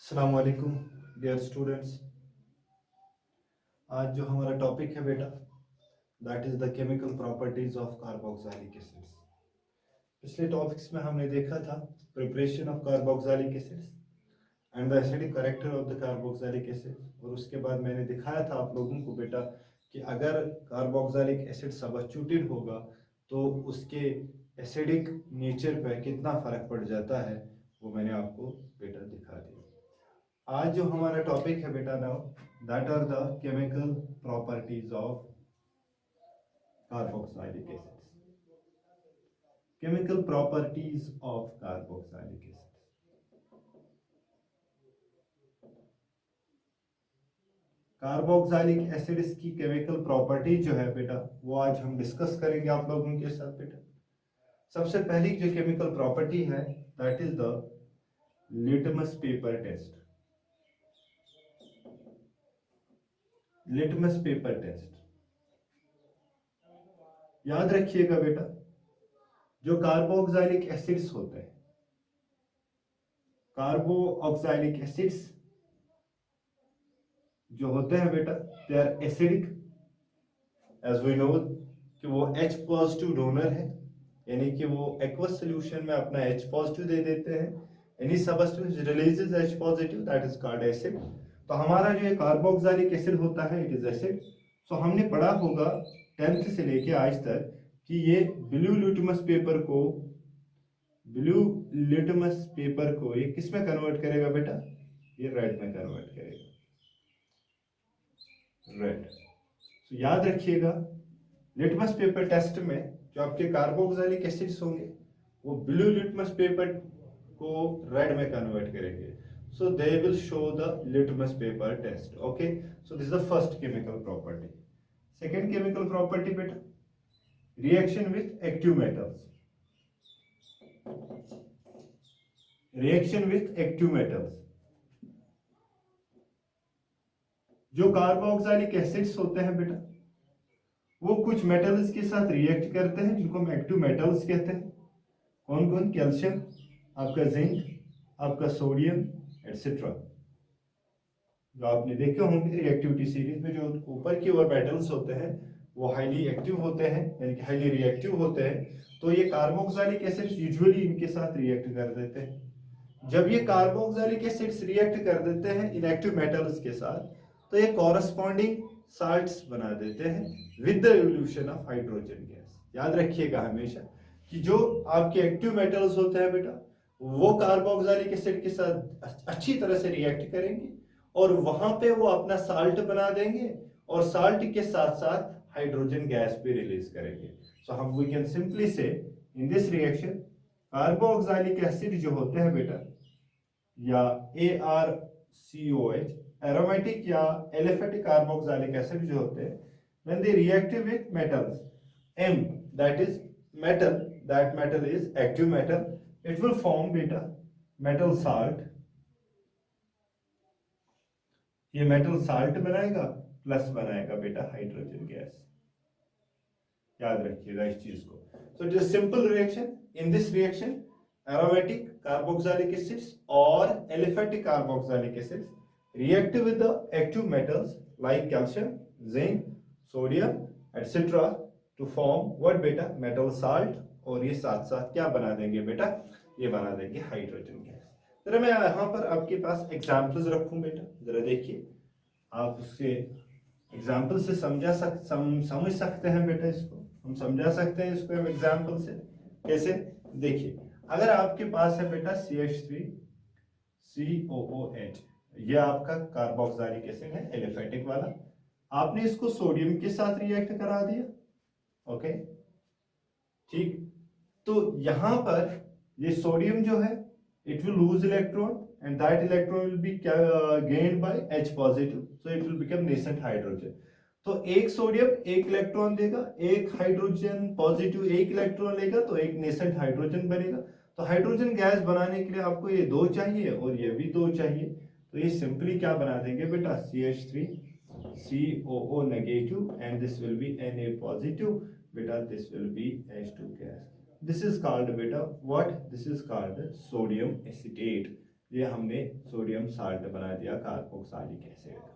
अस्सलाम वालेकुम dear students. आज जो हमारा टॉपिक है बेटा that is the chemical properties of carboxylic acids. पिछले टॉपिक्स में हमने देखा था preparation of carboxylic acids and the acidic character of the carboxylic acid. और उसके बाद मैंने दिखाया था आप लोगों को बेटा कि अगर कार्बोक्सिलिक एसिड सबस्टिट्यूटेड होगा तो उसके एसिडिक नेचर पर कितना फर्क पड़ जाता है, वो मैंने आपको बेटा दिखा दिया। आज जो हमारा टॉपिक है बेटा now that are the chemical properties of carboxylic acids. Chemical properties of carboxylic acids. Carboxylic acids की केमिकल प्रॉपर्टी जो है बेटा वो आज हम डिस्कस करेंगे आप लोगों के साथ बेटा। सबसे पहली जो केमिकल प्रॉपर्टी है that is the litmus paper test. Litmus paper test याद रखिएगा बेटा, जो कार्बोक्सिलिक एसिड्स होते हैं, कार्बोक्सिलिक एसिड्स जो होते हैं बेटा they are acidic as we know कि वो H पॉजिटिव डोनर है, यानी कि वो एक्वस सोल्यूशन में अपना H पॉजिटिव दे देते हैं। Any substance releases H positive that is called acid. तो हमारा जो कार्बोक्सिलिक एसिड होता है इट इज एसिड। सो हमने पढ़ा होगा 10th से लेके आज तक कि ये ब्लू लिटमस पेपर को ये किस में कन्वर्ट करेगा बेटा, ये रेड में कन्वर्ट करेगा, रेड। तो याद रखिएगा लिटमस पेपर टेस्ट में जो आपके कार्बोक्सिलिक एसिड्स होंगे वो ब्लू लिटमस पेपर को रेड में कन्वर्ट करेंगे। So they will show the litmus paper test. Okay, so this is the first chemical property. Second chemical property बेटा reaction with active metals. Reaction with active metals, जो carboxylic acids होते हैं बेटा वो कुछ metals के साथ रिएक्ट करते हैं जिनको हम एक्टिव मेटल्स कहते हैं। कौन कौन? कैल्शियम, आपका जिंक, आपका सोडियम एटसेट्रा। जो आपने देखे होंगे रिएक्टिविटी सीरीज में जो ऊपर की ओर मेटल्स होते हैं वो हाईली एक्टिव होते हैं, यानी कि हाईली रिएक्टिव होते हैं। तो ये कार्बोक्सिलिक एसिड्स यूजुअली इनके साथ रिएक्ट कर देते हैं। जब ये कार्बोक्सिलिक एसिड्स रिएक्ट कर देते हैं इनएक्टिव मेटल्स के साथ तो ये कॉरस्पॉन्डिंग साल्ट्स बना देते हैं with the evolution of hydrogen gas. याद रखिएगा हमेशा कि जो आपके एक्टिव मेटल्स होते हैं बेटा वो कार्बोक्सिलिक एसिड के साथ अच्छी तरह से रिएक्ट करेंगे और वहां पे वो अपना साल्ट बना देंगे और साल्ट के साथ साथ हाइड्रोजन गैस भी रिलीज करेंगे। सो हम वी कैन सिंपली से in this reaction carboxylic acid जो होते हैं बेटा या ArCOH एरोमेटिक या एलिफेटिक कार्बोक्सिलिक एसिड जो होते हैं when they react with metals M, that is metal, that metal is active metal, it will form beta metal salt। ये मेटल साल्ट बनाएगा प्लस बनाएगा बेटा हाइड्रोजन गैस। याद रखिएगा इस चीज को। So it is simple reaction. In this reaction aromatic carboxylic acids or aliphatic carboxylic acids react with the active metals like calcium, zinc, sodium etc. to form what beta metal salt। और ये साथ साथ क्या बना देंगे बेटा, ये बना देंगे हाइड्रोजन गैस। जरा मैं यहाँ पर आपके पास एग्जाम्पल्स रखूं बेटा, जरा देखिए आप उससे एग्जाम्पल से समझ सकते हैं बेटा। इसको हम समझा सकते हैं, इसको हम एग्जाम्पल से कैसे। देखिए अगर आपके पास है बेटा CH3COOH, ये आपका कार्बोक्सिलिक एसिड है एलिफेटिक वाला, आपने इसको सोडियम के साथ रिएक्ट करा दिया। ओके ठीक, तो यहां पर ये सोडियम जो है it will lose electron and that electron will be gained by H positive, so it will become nascent hydrogen। तो एक सोडियम एक इलेक्ट्रॉन देगा, एक हाइड्रोजन पॉजिटिव एक इलेक्ट्रॉन लेगा तो एक नेसेंट हाइड्रोजन बनेगा। तो हाइड्रोजन गैस बनाने के लिए आपको ये दो चाहिए और ये भी दो चाहिए, तो ये सिंपली क्या बना देंगे बेटा CH3COO negative and this will be Na positive beta, this will be H2 gas। This is called beta what? This is called sodium acetate ये हमने सोडियम साल्ट बना दिया कार्बोक्सिलिक एसिड का,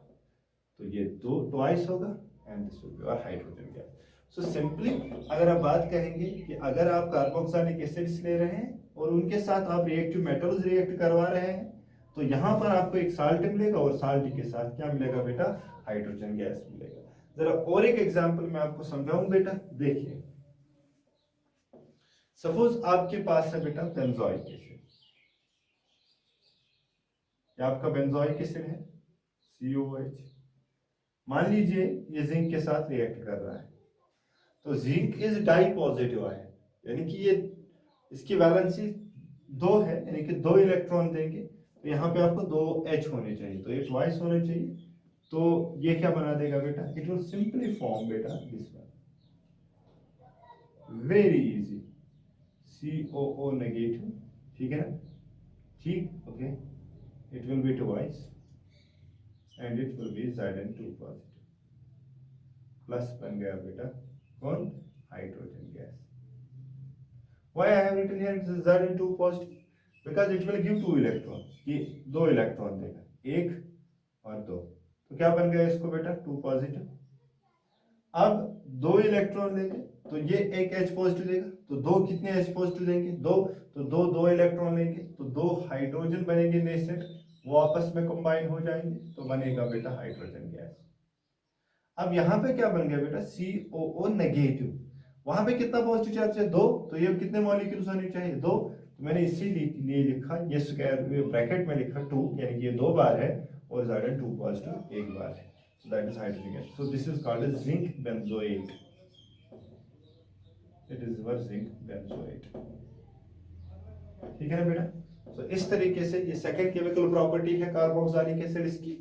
तो ये दो ट्वाइस होगा एंड दिस विल बी और हाइड्रोजन गैस। सो सिंपली अगर आप बात कहेंगे कि अगर आप कार्बोक्सिलिक एसिड्स ले रहे हैं और उनके साथ आप रिएक्टिव मेटल्स रिएक्ट करवा रहे हैं, तो यहाँ पर आपको एक साल्ट मिलेगा और साल्ट के साथ क्या मिलेगा बेटा, हाइड्रोजन गैस मिलेगा। जरा और एक एग्जांपल मैं आपको समझाऊं बेटा, देखिए सपोज आपके पास है बेटा बेंजोइक एसिड, ये आपका बेंजोइक एसिड है COH। मान लीजिए ये जिंक के साथ रिएक्ट कर रहा है, तो zinc is di positive ion, यानी कि ये इसकी वैलेंसी 2 है, यानी कि 2 इलेक्ट्रॉन देंगे, तो यहाँ पे आपको 2 H होने चाहिए, तो ये ट्वाइस होने चाहिए, तो ये क्या बना देगा बेटा, इट विल सिंपली फॉर्म बेटा this one, very easy, COO negative, ठीक है ना, ठीक, okay, it will be twice and it will be Zn2 positive, plus बन गया बेटा कौन, hydrogen gas. Why I have written here Zn2 positive? Because it will give 2 electrons, ये 2 electron देगा, 1 और 2, तो क्या बन गया इसको बेटा 2 पॉजिटिव। अब 2 इलेक्ट्रॉन लेंगे तो ये एक H पॉजिटिव देगा, तो 2 कितने H पॉजिटिव देंगे, 2, तो 2 इलेक्ट्रॉन लेंगे तो 2 हाइड्रोजन बनेंगे नेसेंट, वो आपस में कंबाइन हो जाएंगे, तो बनेगा बेटा हाइड्रोजन गैस। अब यहाँ पे क्या बन गया बेटा, COO नेगेटिव, वहां पे कितना पॉजिटिव चार्ज है 2, तो ये कितने मॉलिक्यूल्स होने चाहिए 2, तो मैंने इसीलिए लिखा, ये स्क्वायर ब्रैकेट में लिखा 2, यानी कि ये 2 बार है और Zn2 पॉजिटिव 1 बार है, so that is hydrogen gas. So this is called as zinc benzoate, it is your zinc benzoate, ठीक है ना बेटा। so इस तरीके से ये सेकंड केमिकल प्रॉपर्टी है कार्बोक्सिलिक एसिड्स की,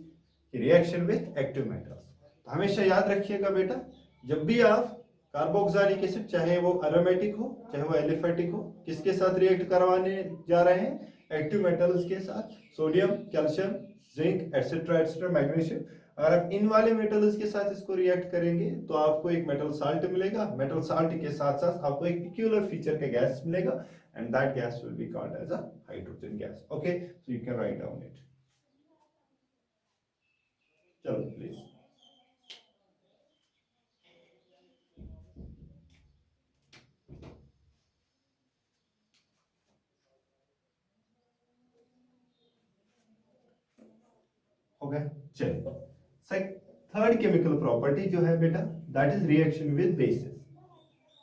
रिएक्शन विद एक्टिव मेटल्स। तो हमेशा याद रखिएगा बेटा, जब भी आप कार्बोक्सिलिक एसिड, चाहे वो एरोमेटिक हो चाहे वो एलिफेटिक हो, किसके साथ रिएक्ट करवाने जा रहे हैं, एक्टिव मेटल्स के साथ, sodium, calcium, zinc etcetera etcetera, magnesium. अगर आप इन वाले मेटल्स के साथ इसको रिएक्ट करेंगे तो आपको एक मेटल साल्ट मिलेगा, मेटल साल्ट के साथ साथ आपको एक पेक्यूलर फीचर का गैस मिलेगा, and that gas will be called as a hydrogen gas. Okay, so you can write down it. चलो प्लीज, हो गया। चलिए थर्ड केमिकल प्रॉपर्टी जो है बेटा, that is reaction with bases.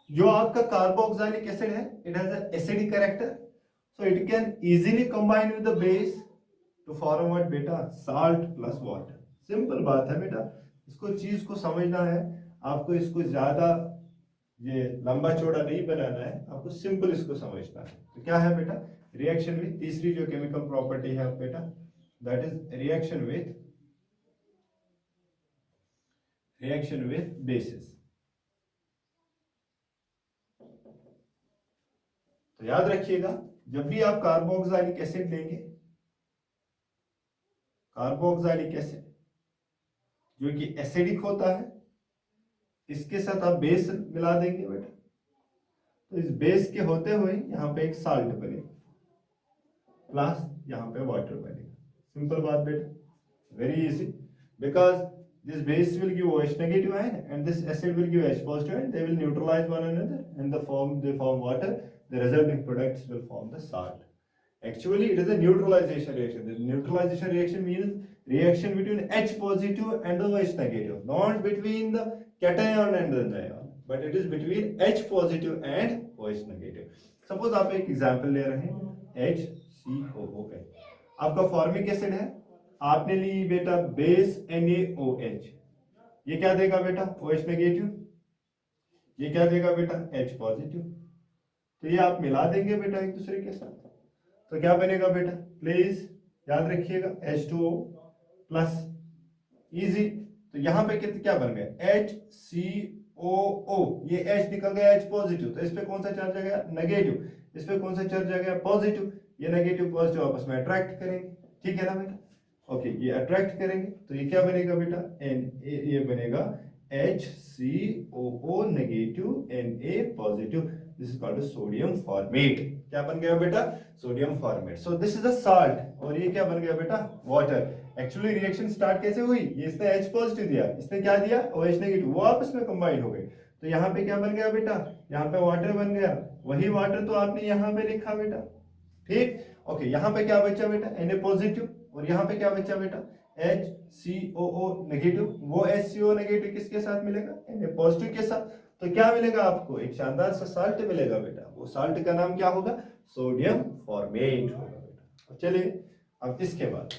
जो आपका कार्बोक्सिलिक एसिड है, it has a acidic character, so it can easily combine with the base to form what बेटा, साल्ट प्लस वाटर। सिंपल बात है बेटा, इसको चीज को समझना है, आपको इसको ज्यादा ये लंबा चौड़ा नहीं बनाना है, आपको सिंपल इसको समझना है। तो क्या है बेटा, रिएक्शन विद, तीसरी जो केमिकल प्रॉपर्टी है बेटा, that is reaction with basis. तो याद रखिएगा, जब भी आप कार्बोक्सिलिक एसिड लेंगे, कार्बोक्सिलिक एसिड जो कि एसिडिक होता है, इसके साथ आप बेस मिला देंगे बेटा, तो इस बेस के होते हुए यहाँ पे एक साल्ट बनेगा, प्लस यहाँ पे वाटर बनेगा। सिंपल बात बेटा, very easy, because this base will give OH negative ion and this acid will give H positive ion, they will neutralize one another and they form water, the resulting products will form the salt. Actually it is a neutralization reaction. The neutralization reaction means reaction between H positive and the OH negative, not between the cation and the anion, but it is between H positive and OH negative. Suppose आप एक example ले रहे हैं HCOOH, आपका formic acid है, आपने ली बेटा base NaOH, ये क्या देगा बेटा OH नेगेटिव, ये क्या देगा बेटा H पॉजिटिव, तो ये आप मिला देंगे बेटा एक दूसरे के साथ, तो क्या बनेगा बेटा, प्लीज याद रखिएगा H2O प्लस, इजी। तो यहाँ पे क्या बन गया HCOO, ये H निकल गया H पॉजिटिव, तो इस पे कौन सा चार्ज आ गया नेगेटिव, इस पे कौन सा चार्ज आ गया पॉजिटिव, ये नेगेटिव पॉजिटिव आपस में अट्रैक्ट करेंगे, ठीक है ना बेटा। ओके, ये अट्रैक्ट करेंगे तो ये क्या बनेगा बेटा, ये बनेगा HCOO negative Na positive, this is called sodium format. क्या बन गया बेटा? Sodium format. So this is a salt और ये क्या बन गया बेटा? वाटर। एक्चुअली रिएक्शन स्टार्ट कैसे हुई? ये इसने H पॉजिटिव दिया, इसने क्या दिया? OH नेगेटिव, वो आपस में कंबाइन हो गए। तो यहाँ पे क्या बन गया बेटा? यहाँ पे वाटर बन गया। वही वाटर तो आपने यहाँ पे लिखा बेटा, ठीक। ओके, यहाँ पे क्या बचा बेटा? Na positive. और यहाँ पे क्या बचा बेटा? HCOO negative. वो HCO नेगेटिव किसके साथ मिलेगा? Na पॉजिटिव के साथ। तो क्या मिलेगा आपको? एक शानदार सा साल्ट मिलेगा बेटा। वो साल्ट का नाम क्या होगा? सोडियम फॉर्मेट होगा बेटा। चलिए अब इसके बाद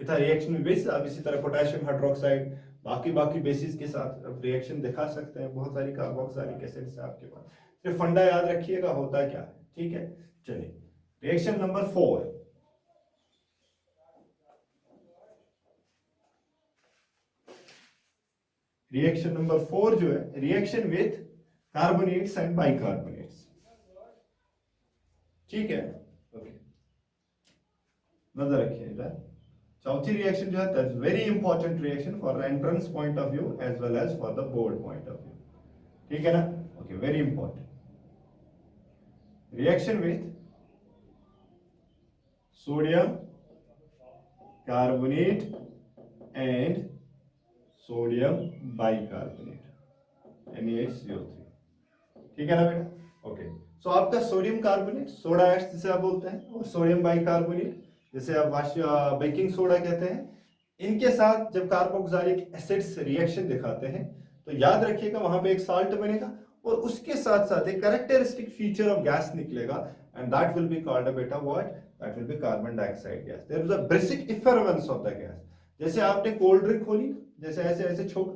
इतना रिएक्शन में बेस, अब इसी तरह पोटेशियम हाइड्रोक्साइड बाकी बेसिस के साथ रिएक्शन दिखा सकते हैं। बहुत सारी कार्बोक्सिलिक एसिड्स है आपके पास, सिर्फ फंडा याद रखिएगा होता क्या है, ठीक है। चलिए रिएक्शन नंबर 4। रिएक्शन नंबर 4 जो है, reaction with carbonates and bicarbonates, ठीक है। ओके, नजर रखिएगा। चौथी रिएक्शन जो है, that's very important reaction for entrance point of view as well as for the board point of view, ठीक है ना। Okay, very important reaction with sodium carbonate and sodium bicarbonate NaHCO3, ठीक है ना बेटा। ओके, सो आपका सोडियम कार्बोनेट, सोडा एश जिसे आप बोलते हैं, और सोडियम बाइकार्बोनेट जिसे आप बेकिंग सोडा कहते हैं, इनके साथ जब कार्बोक्सिलिक एसिड्स रिएक्शन दिखाते हैं तो याद रखिएगा वहां पे एक साल्ट बनेगा और उसके साथ साथ एक कैरेक्टरिस्टिक फीचर ऑफ गैस निकलेगा, and that will be called बेटा what? That will be carbon dioxide gas. There is a basic effervescence of the gas. जैसे आपने कोल्ड ड्रिंक खोली, जैसे ऐसे ऐसे छोक,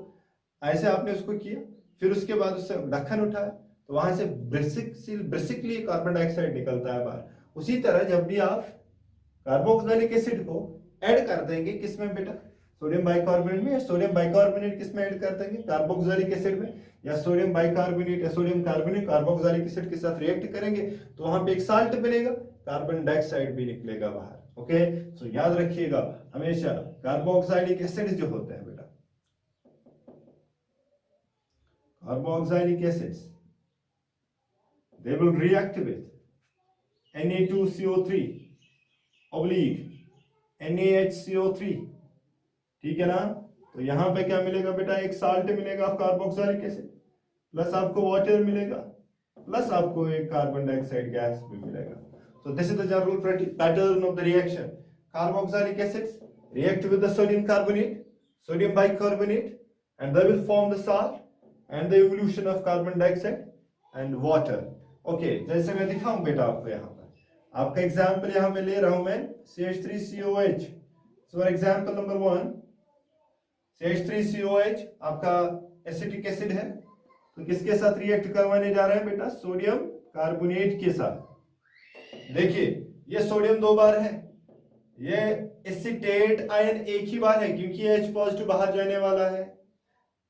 ऐसे आपने उसको किया, फिर उसके बाद उससे ढक्कन उठाया तो वहां से बेसिकली कार्बन डाइऑक्साइड निकलता है बाहर। उसी तरह जब भी आप कार्बोक्सिलिक एसिड को ऐड कर देंगे किसमें बेटा? सोडियम बाइकार्बोनेट में। या सोडियम बाइकार्बोनेट किसमें ऐड कर देंगे? कार्बोक्सिलिक एसिड में। या सोडियम बाइकार्बोनेट या सोडियम कार्बोनेट कार्बोक्सिलिक एसिड के साथ रिएक्ट करेंगे तो वहां पे एक साल्ट बनेगा, कार्बन डाइऑक्साइड भी निकलेगा बाहर। ओके, सो याद रखिएगा हमेशा कार्बोक्सिलिक एसिड जो होते हैं बेटा, carboxylic acids, they will react with Na2CO3 oblique NaHCO3, ठीक है ना। तो यहां पे क्या मिलेगा बेटा? एक साल्ट मिलेगा कार्बोक्सिलिक एसिड, प्लस आपको वाटर मिलेगा, प्लस आपको एक कार्बन डाइऑक्साइड गैस भी मिलेगा। सो this is the general pattern of the reaction. Carboxylic acids react with the sodium carbonate, sodium bicarbonate, and they will form the salt and the evolution of carbon dioxide and water. Okay, जैसे मैं दिखाऊं बेटा आपको यहाँ पर, आपका example यहाँ पे ले रहा हूं मैं, CH3COH। So example number 1, CH3COH आपका एसिटिक एसिड है, तो किसके साथ रिएक्ट करवाने जा रहे हैं बेटा? सोडियम कार्बोनेट के साथ। देखिए ये सोडियम 2 बार है, ये एसिटेट आयन एक ही बार है क्योंकि H पॉजिटिव बाहर जाने वाला है।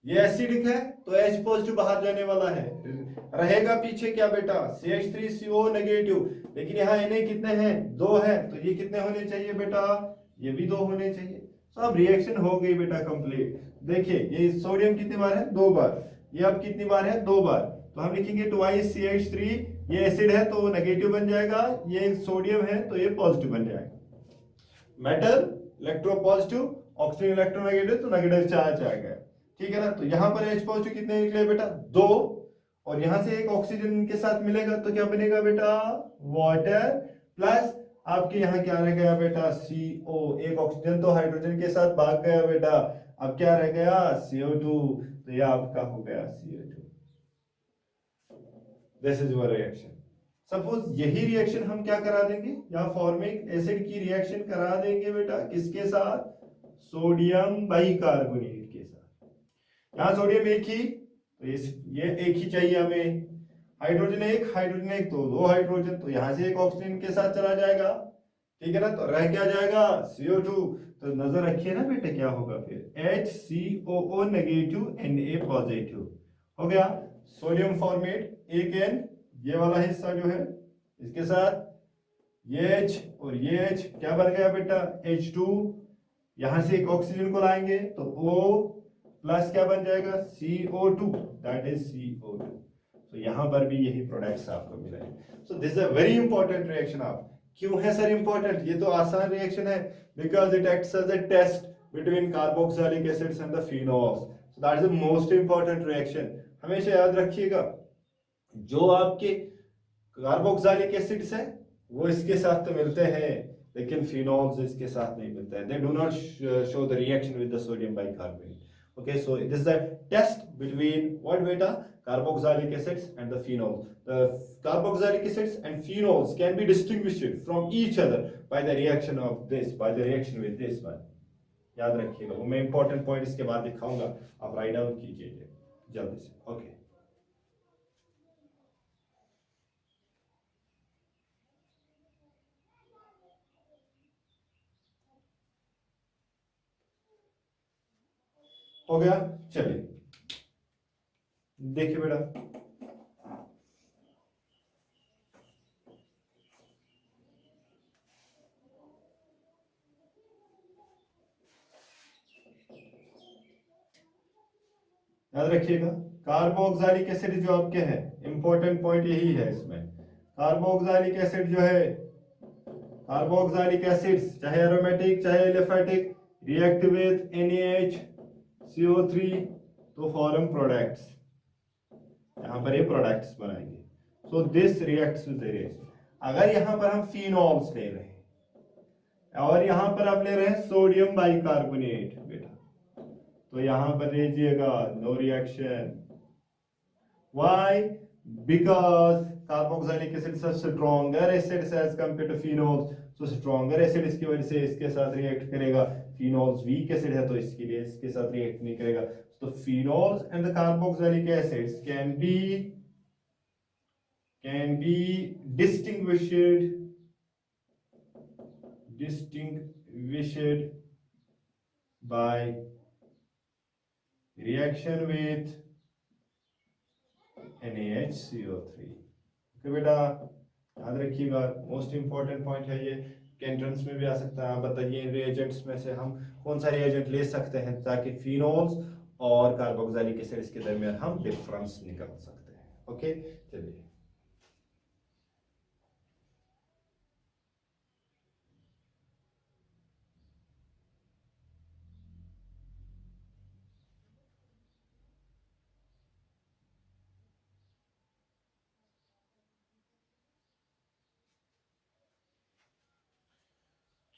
ये एसिडिक है तो H पॉजिटिव बाहर जाने वाला है, रहेगा पीछे क्या बेटा? CH3CO negative. लेकिन यहाँ Na कितने हैं? 2 है, तो ये कितने होने चाहिए बेटा? ये भी 2 होने चाहिए। तो अब रिएक्शन हो गई बेटा कंप्लीट। देखिए ये सोडियम कितनी बार है? 2 बार। ये अब कितनी बार है? 2 बार। तो हम लिखेंगे ट्वाइस CH3, ये एसिड है तो नेगेटिव बन जाएगा, ये सोडियम है तो ये पॉजिटिव बन जाएगा। मेटल इलेक्ट्रोपॉजिटिव, ऑक्सीजन इलेक्ट्रोनेगेटिव, तो नेगेटिव चार्ज आ गया, ठीक है ना। तो यहाँ पर H पॉजिटिव कितने निकले बेटा? 2, और यहां से एक ऑक्सीजन के साथ मिलेगा तो क्या बनेगा बेटा? वाटर, प्लस आपके यहाँ क्या रह गया बेटा? CO। एक ऑक्सीजन तो हाइड्रोजन के साथ भाग गया बेटा, अब क्या रह गया? CO2, तो यह आपका हो गया CO2। This is your reaction. Suppose यही रिएक्शन हम क्या करा देंगे? या फॉर्मिक एसिड की रिएक्शन करा देंगे बेटा किसके साथ? सोडियम बाइकार्बोनेट के साथ। यहाँ सोडियम एक ही, तो ये एक ही चाहिए हमें, हाइड्रोजन एक तो 2 हाइड्रोजन, तो यहां से एक ऑक्सीजन के साथ चला जाएगा, ठीक है ना। तो रह क्या जाएगा? CO2। तो नजर रखिए ना बेटे क्या होगा फिर? HCOO नेगेटिव Na पॉजिटिव हो गया। सोडियम फॉर्मेट एक N, ये वाला हिस्सा जो है इसके साथ ये H और ये H क्या बन गया बेटा? H2। यहां से एक ऑक्सीजन को लाएंगे तो O, प्लस क्या बन जाएगा CO2, दैट इज CO2। तो यहां पर भी यही प्रोडक्ट्स आपको मिले हैं। सो this is a very important reaction. आप क्यों है सर इंपॉर्टेंट? ये तो आसान रिएक्शन है, because it acts as a test between carboxylic acids and the phenols. So that is the most important reaction. हमेशा याद रखिएगा, जो आपके कार्बोक्सिलिक एसिड्स है वो इसके साथ तो मिलते हैं, लेकिन फिनोल्स इसके साथ नहीं मिलते हैं। They do not show the reaction with the sodium bicarbonate. Okay, so it is the test between what beta? Carboxylic acids and the phenols. The carboxylic acids and phenols can be distinguished from each other by the reaction of this, by the reaction with this one. याद रखिएगा, वो मैं important point इसके बाद दिखाऊंगा, आप write down कीजिए जल्दी से। ओके, हो गया? चलिए देखिए बेटा, याद रखिएगा, कार्बोक्सिलिक एसिड जो आपके हैं, इंपॉर्टेंट पॉइंट यही है इसमें। कार्बोक्सिलिक एसिड जो है, कार्बोक्सिलिक एसिड्स चाहे एरोमेटिक चाहे एलिफेटिक, रिएक्ट विद NaHCO3 तो फॉर्म प्रोडक्ट्स, यहां पर ये प्रोडक्ट्स बनाएंगे। So this reacts with reaction. अगर यहां पर हम फिनोल्स ले रहे हैं और यहां पर आप ले रहे हैं सोडियम बाइकार्बोनेट बेटा, तो यहां पर लीजिएगा no reaction. Why? Because carboxylic acids are stronger acids as compare to phenols. तो स्ट्रॉन्गर एसिड इसकी वजह से इसके साथ रिएक्ट करेगा, फिनोल्स वीक एसिड है तो इसके लिए इसके साथ रिएक्ट नहीं करेगा। तो phenols and the carboxylic acids can be distinguished by reaction with NaHCO3। Okay बेटा, याद रखिएगा, मोस्ट इंपॉर्टेंट पॉइंट है ये। एंट्रेंस में भी आ सकता है। आप बताइए इन रिएजेंट्स में से हम कौन सा रिएजेंट ले सकते हैं ताकि फिनोल्स और कार्बोक्सिलिक एसिड्स के दरमियान हम डिफरेंस निकाल सकते हैं। ओके, चलिए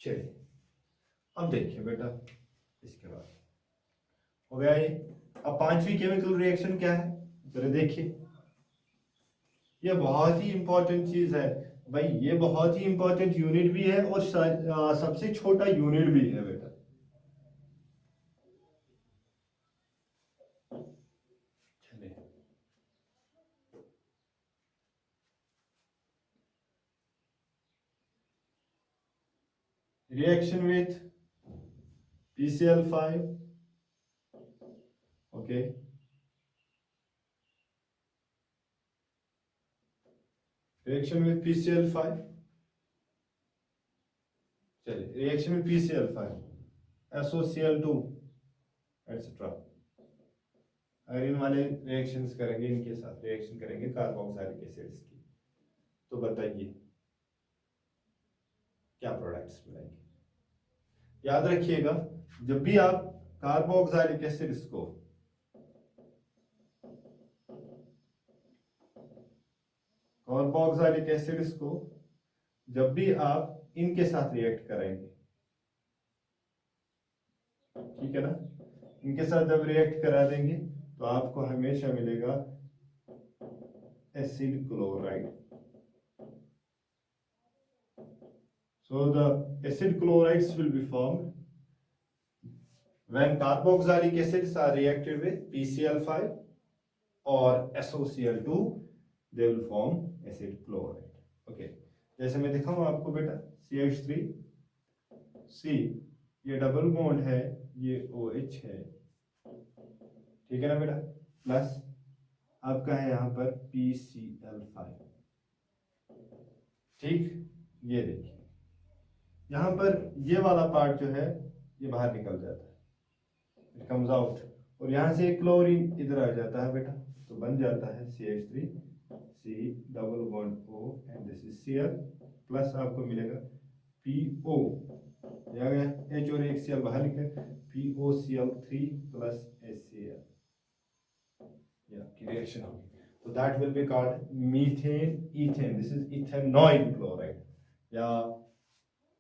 चलिए अब देखिए बेटा, इसके बाद हो गया ये। अब पांचवी केमिकल रिएक्शन क्या है जरा देखिए। ये बहुत ही इंपॉर्टेंट चीज है भाई, ये बहुत ही इंपॉर्टेंट यूनिट भी है और सबसे छोटा यूनिट भी है बेटा। चलिए reaction with PCl5, okay, reaction with PCl5, चलिए reaction with PCl5, SOCl2 etcetera. अगर इन वाले रिएक्शंस करेंगे, इनके साथ रिएक्शन करेंगे कार्बोक्सिलिक एसिड्स की, तो बताइए क्या प्रोडक्ट्स मिलेंगे। याद रखिएगा, जब भी आप कार्बोक्सिलिक एसिड्स को जब भी आप इनके साथ रिएक्ट करेंगे, ठीक है ना, इनके साथ जब रिएक्ट करा देंगे तो आपको हमेशा मिलेगा acid chloride. So the acid chlorides will be formed when carboxylic acids are reacted with PCl5 or SOCl2, they will form acid chloride. Okay, जैसे मैं दिखाऊं आपको बेटा, CH3C, ये डबल बॉन्ड है, ये OH है, ठीक है ना बेटा, प्लस आपका है यहाँ पर PCl5, ठीक। ये देखिए यहाँ पर ये वाला पार्ट जो है ये बाहर निकल जाता है, इट कम्स आउट, और यहाँ से क्लोरीन इधर आ जाता है बेटा, तो बन जाता है CH3 C double bond O and this is Cl plus आपको मिलेगा PO, आ गया H और एक Cl बाहर निकले, POCl3 प्लस HCl, की रिएक्शन होगी। तो that will be called methane ethane, this is ethanoyl chloride या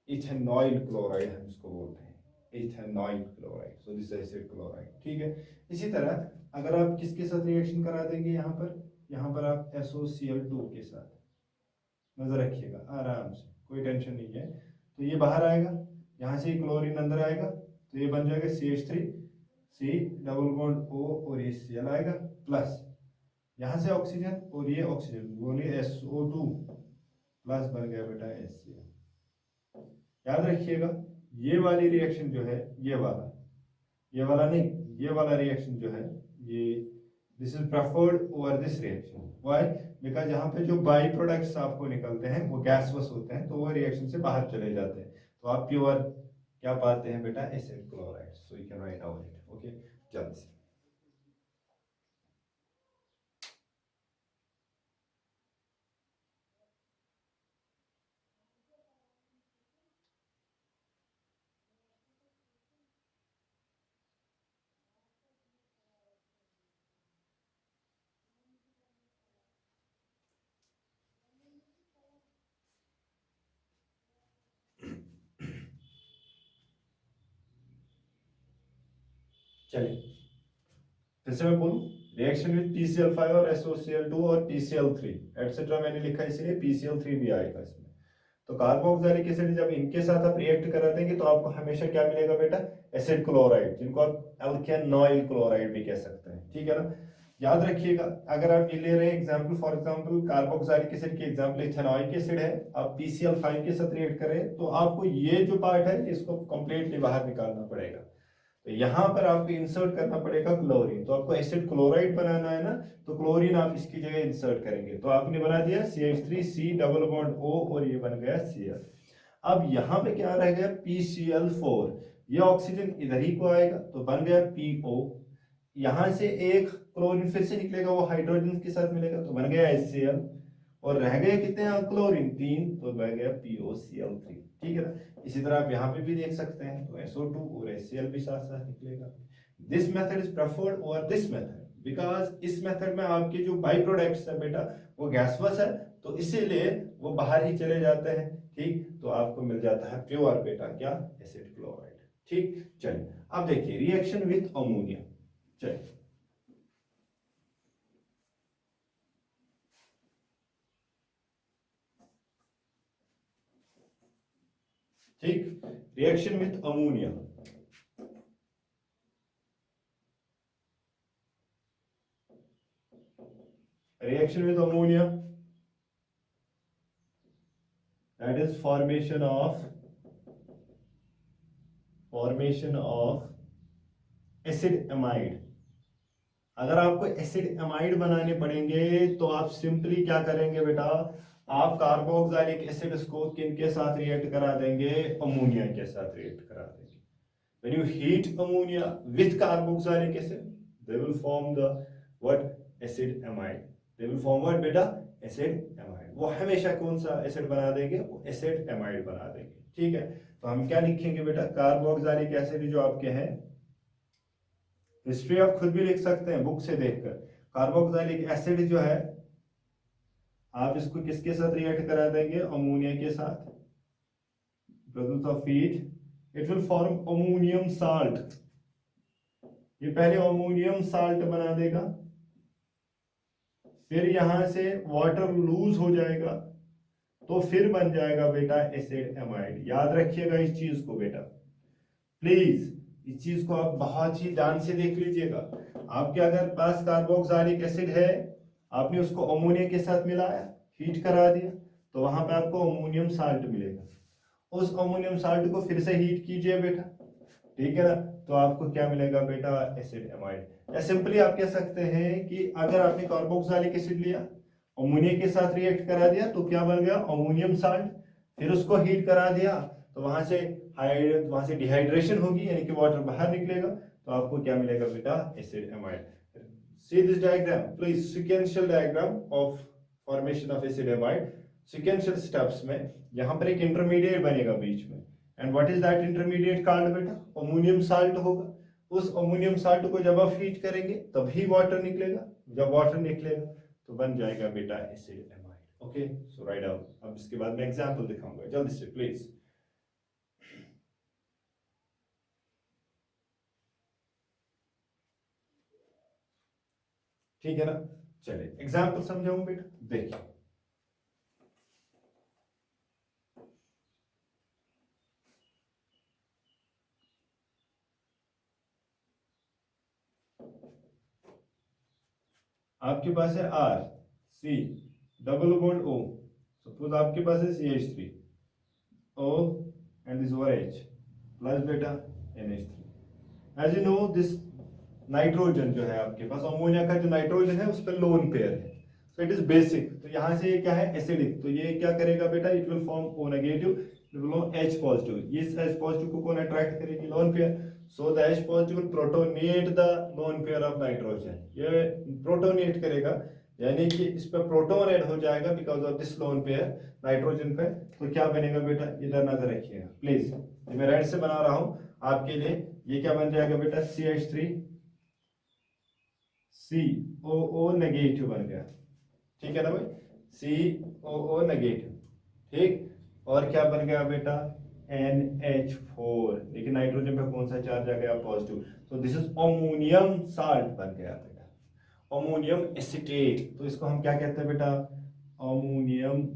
इथेनॉइल क्लोराइड हम इसको बोलते हैं, ethanoyl chloride, so this acid chloride. ठीक है, इसी तरह अगर आप किसके साथ रिएक्शन करा देंगे, यहाँ पर आप SOCl2 के साथ, नजर रखिएगा आराम से, कोई टेंशन नहीं है। तो ये बाहर आएगा, यहाँ से क्लोरीन अंदर आएगा, तो ये बन जाएगा CH3 C double bond O और ये Cl आएगा, प्लस यहाँ से ऑक्सीजन और ये ऑक्सीजन बोलिए SO2 प्लस बन गया बेटा HCl। याद रखिएगा ये वाली रिएक्शन जो है, ये वाला नहीं, ये वाला रिएक्शन जो है ये this is preferred over this reaction. Why? Because यहाँ पे जो बाई प्रोडक्ट्स आपको निकलते हैं वो गैसवस होते हैं, तो वो रिएक्शन से बाहर चले जाते हैं, तो आप प्योर क्या पाते हैं बेटा, acid chloride. So you can write down it. Okay, जल्दी से चलिए फिर से मैं बोलूं, रिएक्शन विद PCl5 और SOCl2 और PCl3 एटसेट्रा मैंने लिखा इसलिए PCl3 भी आएगा इसमें। तो कार्बोक्सिलिक एसिड जब इनके साथ आप रिएक्ट करा देंगे तो आपको हमेशा क्या मिलेगा बेटा, एसिड क्लोराइड, जिनको आप एल्केनॉइल क्लोराइड भी कह सकते हैं। ठीक है ना, याद रखिएगा अगर आप ये ले रहे हैं example, for example carboxylic acid की एग्जांपल इथेनॉइक एसिड है, आप PCl5 के साथ रिएक्ट करें तो आपको ये जो पार्ट है इसको कंप्लीटली बाहर निकालना पड़ेगा। तो यहाँ पर आपको इंसर्ट करना पड़ेगा क्लोरीन, तो आपको एसिड क्लोराइड बनाना है ना, तो क्लोरीन आप इसकी जगह इंसर्ट करेंगे, तो आपने बना दिया CH3 C double bond O और ये बन गया Cl। अब यहाँ पे क्या रह गया, PCl4, ये ऑक्सीजन इधर ही को आएगा तो बन गया PO, यहाँ से एक क्लोरीन फिर से निकलेगा, वो हाइड्रोजन के साथ मिलेगा तो बन गया HCl, और रह गए कितने क्लोरीन, 3, तो बन गया POCl3। ठीक है ना, इसी तरह आप यहाँ पे भी देख सकते हैं, तो SO2 और HCl भी साथ साथ निकलेगा। This method is preferred over this method because इस मेथड में आपके जो बाई प्रोडक्ट्स है बेटा वो गैसवस है, तो इसीलिए वो बाहर ही चले जाते हैं। ठीक, तो आपको मिल जाता है प्योर बेटा क्या, एसिड क्लोराइड। ठीक, चलिए अब देखिए रिएक्शन विथ अमोनिया। चलिए ठीक, reaction with ammonia, reaction with ammonia, that is formation of acid amide. अगर आपको एसिड एमाइड बनाने पड़ेंगे तो आप सिंपली क्या करेंगे बेटा, आप कार्बोक्सिलिक एसिड को किन के साथ रिएक्ट करा देंगे, अमोनिया के साथ रिएक्ट करा देंगे। when you heat ammonia with carboxylic acid they will form the what, acid amide, they will form what बेटा, एसिड एमाइड। वो हमेशा कौन सा एसिड बना देंगे, वो एसिड एमाइड बना देंगे। ठीक है, तो हम क्या लिखेंगे बेटा, कार्बोक्सिलिक एसिड जो आपके हैं, हिस्ट्री आप खुद भी लिख सकते हैं बुक से देखकर। कार्बोक्सिलिक एसिड जो है आप इसको किसके साथ रिएक्ट करा देंगे, अमोनिया के साथ, presence of heat it will form ammonium salt. ये पहले अमोनियम साल्ट बना देगा, फिर यहां से वाटर लूज हो जाएगा, तो फिर बन जाएगा बेटा एसिड एमाइड। याद रखिएगा इस चीज को बेटा, प्लीज इस चीज को आप बहुत ही ध्यान से देख लीजिएगा। आपके अगर पास कार्बोक्सिलिक एसिड है, आपने उसको अमोनिया के साथ मिलाया, हीट करा दिया, तो वहां पे आपको अमोनियम साल्ट मिलेगा। उस अमोनियम साल्ट को फिर से हीट कीजिए बेटा, ठीक है ना, तो आपको क्या मिलेगा बेटा, एसिड एमाइड। या सिंपली आप कह सकते हैं कि अगर आपने कार्बोक्सिलिक एसिड लिया, अमोनिया के साथ रिएक्ट करा दिया, तो क्या बन गया, अमोनियम साल्ट, फिर उसको हीट करा दिया, तो वहां से डिहाइड्रेशन होगी, यानी कि वाटर बाहर निकलेगा, तो आपको क्या मिलेगा बेटा, acid amide. See this diagram please, sequential diagram of formation of acid amide. Sequential steps में यहाँ पर एक इंटरमीडिएट बनेगा बीच में, and what is that intermediate called बेटा, अमोनियम साल्ट होगा। उस अमोनियम साल्ट को जब आप हीट करेंगे तभी वाटर निकलेगा, जब वाटर निकलेगा तो बन जाएगा बेटा एसिड एमाइड। ओके, सो राइट डाउन। अब इसके बाद मैं एग्जांपल दिखाऊंगा जल्दी से प्लीज। ठीक है ना, चलिए एग्जांपल समझाऊं बेटा, देखिए। आपके पास है R C double bond O, suppose आपके पास है CH3 O and this over H plus beta NH3। as you know this nitrogen जो है आपके पास, अमोनिया का जो नाइट्रोजन है उस पर लोन पेयर है, so it is basic। तो यहाँ से ये क्या है, एसिडिक, तो ये क्या करेगा बेटा, it will form O negative, it will form H positive. इस H पॉजिटिव को कौन अट्रैक्ट करेगी, lone pair, so the H positive will protonate the lone pair of nitrogen. ये प्रोटोनेट करेगा यानी कि इस पर प्रोटॉन ऐड हो जाएगा because of this lone pair nitrogen पे। तो क्या बनेगा बेटा, इधर नजर रखिएगा प्लीज, मैं रेड से बना रहा हूं आपके लिए। ये क्या बन जाएगा बेटा, CH3 COO नेगेटिव बन गया, ठीक है ना भाई, COO नेगेटिव, ठीक। और क्या बन गया बेटा, NH4, लेकिन नाइट्रोजन पे कौन सा चार्ज आ गया, पॉजिटिव, तो दिस इज अमोनियम साल्ट बन गया बेटा, अमोनियम एसीटेट। तो इसको हम क्या कहते हैं बेटा, अमोनियम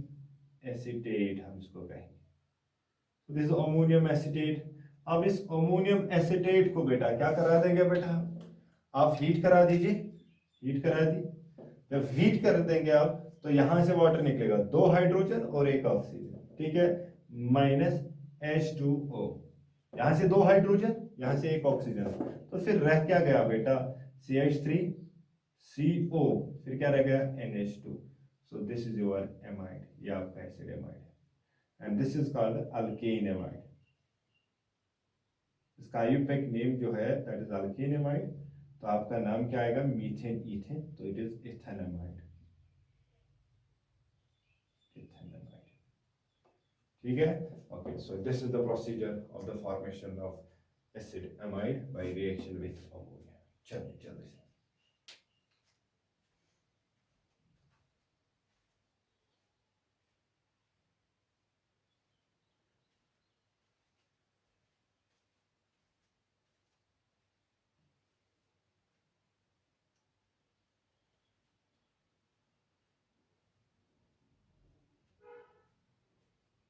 एसीटेट हम इसको कहेंगे। This ammonium acetate. अब इस अमोनियम एसीटेट को बेटा क्या करा देंगे बेटा, आप हीट करा दीजिए, हीट करा दी। जब हीट कर देंगे आप तो यहां से वाटर निकलेगा, 2 हाइड्रोजन और 1 ऑक्सीजन, ठीक है, माइनस H2O। यहां से 2 हाइड्रोजन, यहां से 1 ऑक्सीजन, तो फिर रह क्या गया बेटा, CH3 CO, फिर क्या रह गया, NH2। So this is your amide, ये आपका एसिड एमाइड है, and this is called alkane amide. इसका आयुर्वेदिक नेम जो है दैट इज अल्केन एमाइड। तो आपका नाम क्या आएगा, मीथेन ईथेन, तो इट इज इथेनमाइड, इथेनमाइड, ठीक है। Okay, so this is the procedure of the formation of acid amide by reaction with ammonia. चलिए जल्दी से,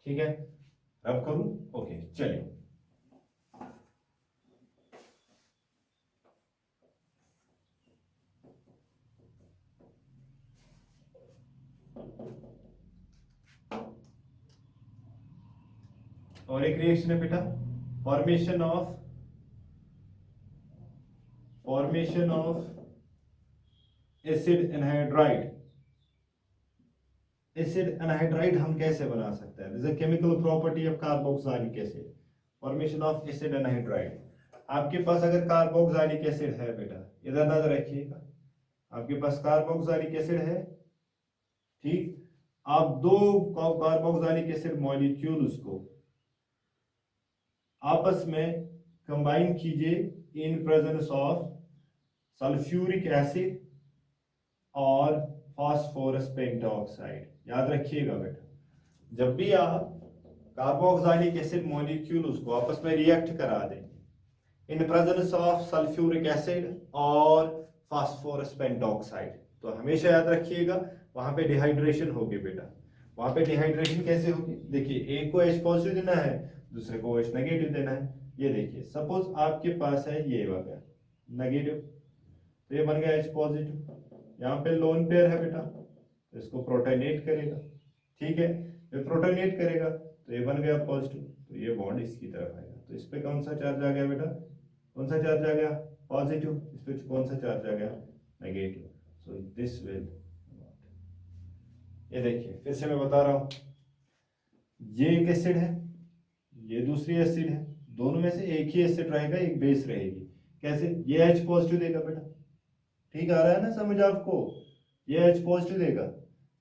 ठीक है, रब करूं, ओके चलिए। और एक रिएक्शन है बेटा, formation of acid anhydride. Acid anhydride हम कैसे बना सकते हैं, this is chemical property of carboxylic acid, formation of acid anhydride. आपके पास अगर कार्बोक्सिलिक एसिड है बेटा, इधर नजर रखिएगा, आपके पास कार्बोक्सिलिक एसिड है, ठीक। आप 2 कार्बोक्सिलिक एसिड मॉलिक्यूल्स को आपस में कंबाइन कीजिए in presence of sulphuric acid और फास्फोरस पेंटॉक्साइड। याद रखिएगा बेटा, जब भी आप कार्बोक्सिलिक एसिड मॉलिक्यूल्स को आपस में रिएक्ट करा देंगे in presence of sulphuric acid और फास्फोरस पेंटॉक्साइड, तो हमेशा याद रखिएगा वहां पे डिहाइड्रेशन होगी बेटा। वहां पे डिहाइड्रेशन कैसे होगी, देखिए, एक को H पॉजिटिव देना है, दूसरे को H नेगेटिव देना है। ये देखिए, सपोज आपके पास है ये वगैरह नेगेटिव, तो ये बन गया H पॉजिटिव, यहाँ पे लोन पेयर है बेटा, तो इसको प्रोटोनेट करेगा, ठीक है। जब प्रोटोनेट करेगा तो ये बन गया पॉजिटिव, तो ये बॉन्ड इसकी तरफ आएगा, तो इस पे कौन सा चार्ज आ गया बेटा, कौन सा चार्ज आ गया, पॉजिटिव, इस पे कौन सा चार्ज आ गया, नेगेटिव। सो दिस विल, ये देखिए फिर से मैं बता रहा हूं, ये एक एसिड है, ये दूसरी एसिड है, दोनों में से एक ही एसिड रहेगा, एक बेस रहेगी। कैसे, ये H पॉजिटिव देगा बेटा, ठीक आ रहा है ना समझ आपको, ये H पॉजिटिव देगा,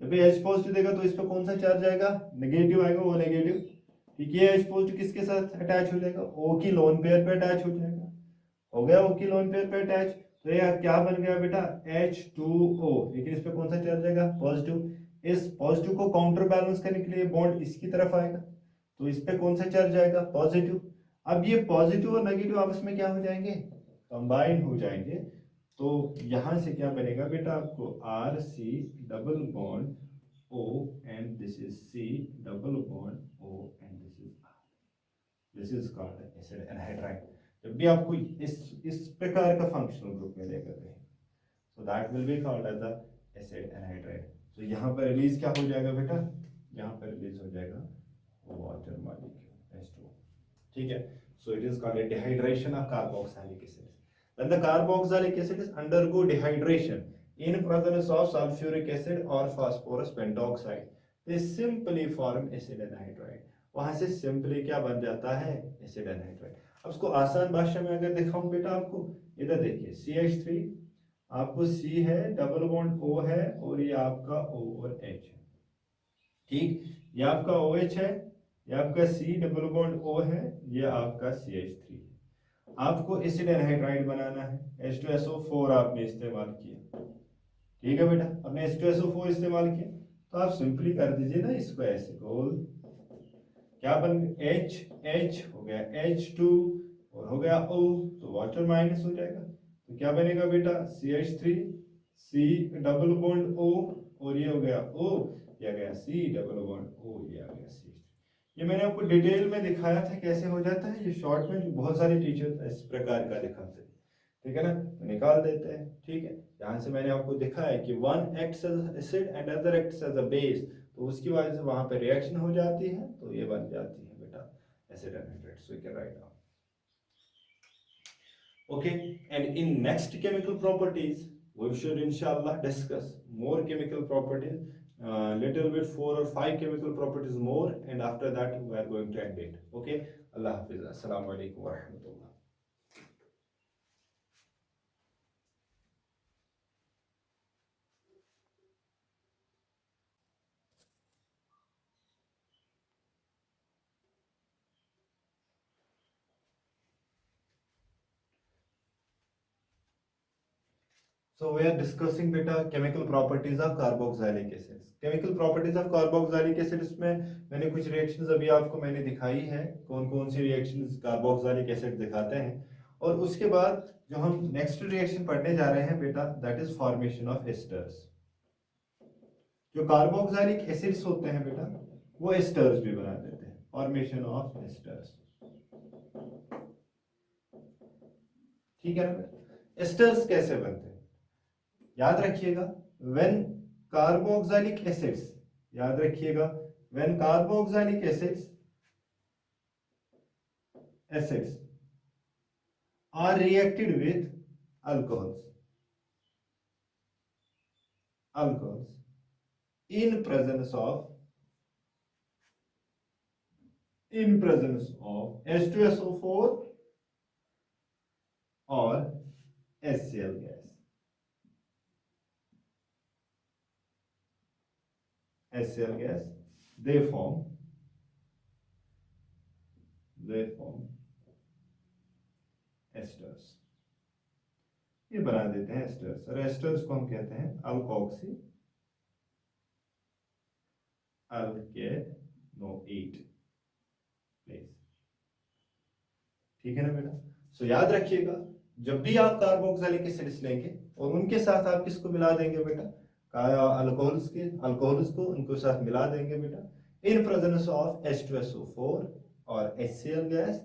जब ये H पॉजिटिव देगा तो इस पे कौन सा चार्ज आएगा, नेगेटिव आएगा, वो नेगेटिव, ठीक है। H पॉजिटिव किसके साथ अटैच हो जाएगा, O की लोन पेयर पे अटैच हो जाएगा, हो गया O की लोन पेयर पे अटैच, तो ये क्या बन गया बेटा H2O, लेकिन इस पे कौन सा चार्ज आएगा, पॉजिटिव, इस पॉजिटिव को काउंटर बैलेंस करने के लिए बॉन्ड इसकी तरफ आएगा, तो इस पे कौन सा चार्ज आएगा, पॉजिटिव। अब ये पॉजिटिव और नेगेटिव आपस में क्या हो जाएंगे, कंबाइन हो जाएंगे, तो यहां से क्या बनेगा बेटा आपको R C double bond O and this is C double bond O and this is called acid anhydride. जब भी आपको इस प्रकार का फंक्शनल ग्रुप मिलेगा so that will be called as the acid anhydride. तो यहाँ पर रिलीज क्या हो जाएगा बेटा, यहाँ पर रिलीज हो जाएगा वाटर मॉलिक्यूल H2O, ठीक है। So it is called dehydration of carboxylic acid. When the carboxylic acid is undergo dehydration in presence of sulfuric acid or phosphorus pentoxide, they simply form acid anhydride। वहां से simply क्या बन जाता है, acid anhydride. अब उसको आसान भाषा में अगर दिखाऊं बेटा आपको, इधर देखिए CH3, आपको C है, डबल बॉन्ड O है, और ये आपका O और H है, ठीक, ये आपका OH है, ये आपका C डबल बॉन्ड O है, ये आपका CH3 है। आपको एसिड एनहाइड्राइड बनाना है, H2SO4 आपने इस्तेमाल किया, ठीक है बेटा, आपने H2SO4 इस्तेमाल किया, तो आप सिंपली कर दीजिए ना इसको ऐसे गोल, क्या बन गया H H हो गया H2 और हो गया O, तो वाटर माइनस हो जाएगा, तो क्या बनेगा बेटा CH3 C double bond O, और ये हो गया O, ये आ गया C डबल बॉन्ड O, ये आ गया CH3। ये मैंने आपको डिटेल में दिखाया था कैसे हो जाता है, ये शॉर्ट में बहुत सारे टीचर इस प्रकार का दिखाते हैं, ठीक है ना, तो निकाल देते हैं, ठीक है। यहाँ से मैंने आपको दिखाया कि one acts as acid and other acts as a base, तो उसकी वजह से वहां पे रिएक्शन हो जाती है, तो ये बन जाती है बेटा acid anhydride. So you can write down, okay, and in next chemical properties we should inshallah discuss more chemical properties, little bit 4 or 5 chemical properties more, and after that we are going to end it, okay। Allah Hafiz, assalamu alaikum wa rahmatullah। So we are discussing beta chemical properties of carboxylic acids। chemical properties of carboxylic acids में मैंने कुछ reactions अभी आपको मैंने दिखाई है, कौन कौन सी reactions carboxylic acid दिखाते हैं, और उसके बाद जो हम next reaction पढ़ने जा रहे हैं बेटा, that is formation of esters। जो carboxylic acids होते हैं बेटा, वो esters भी बना देते हैं, formation of esters, ठीक है ना। esters कैसे बनते हैं याद रखिएगा, when carboxylic acids, याद रखिएगा, when carboxylic acids are reacted with alcohols in presence of H2SO4 or HCl gas, they form esters, ये बना देते हैं एस्टर्स, और एस्टर्स को हम कहते हैं अल्कोक्सी अल्केनोएट बेस, ठीक है ना बेटा। सो याद रखिएगा, जब भी आप कार्बोक्सिलिक एसिड्स लेंगे और उनके साथ आप किसको मिला देंगे बेटा, अल्कोहल्स को उनको साथ मिला देंगे बेटा, इन प्रेजेंस ऑफ H2SO4 और HCl gas,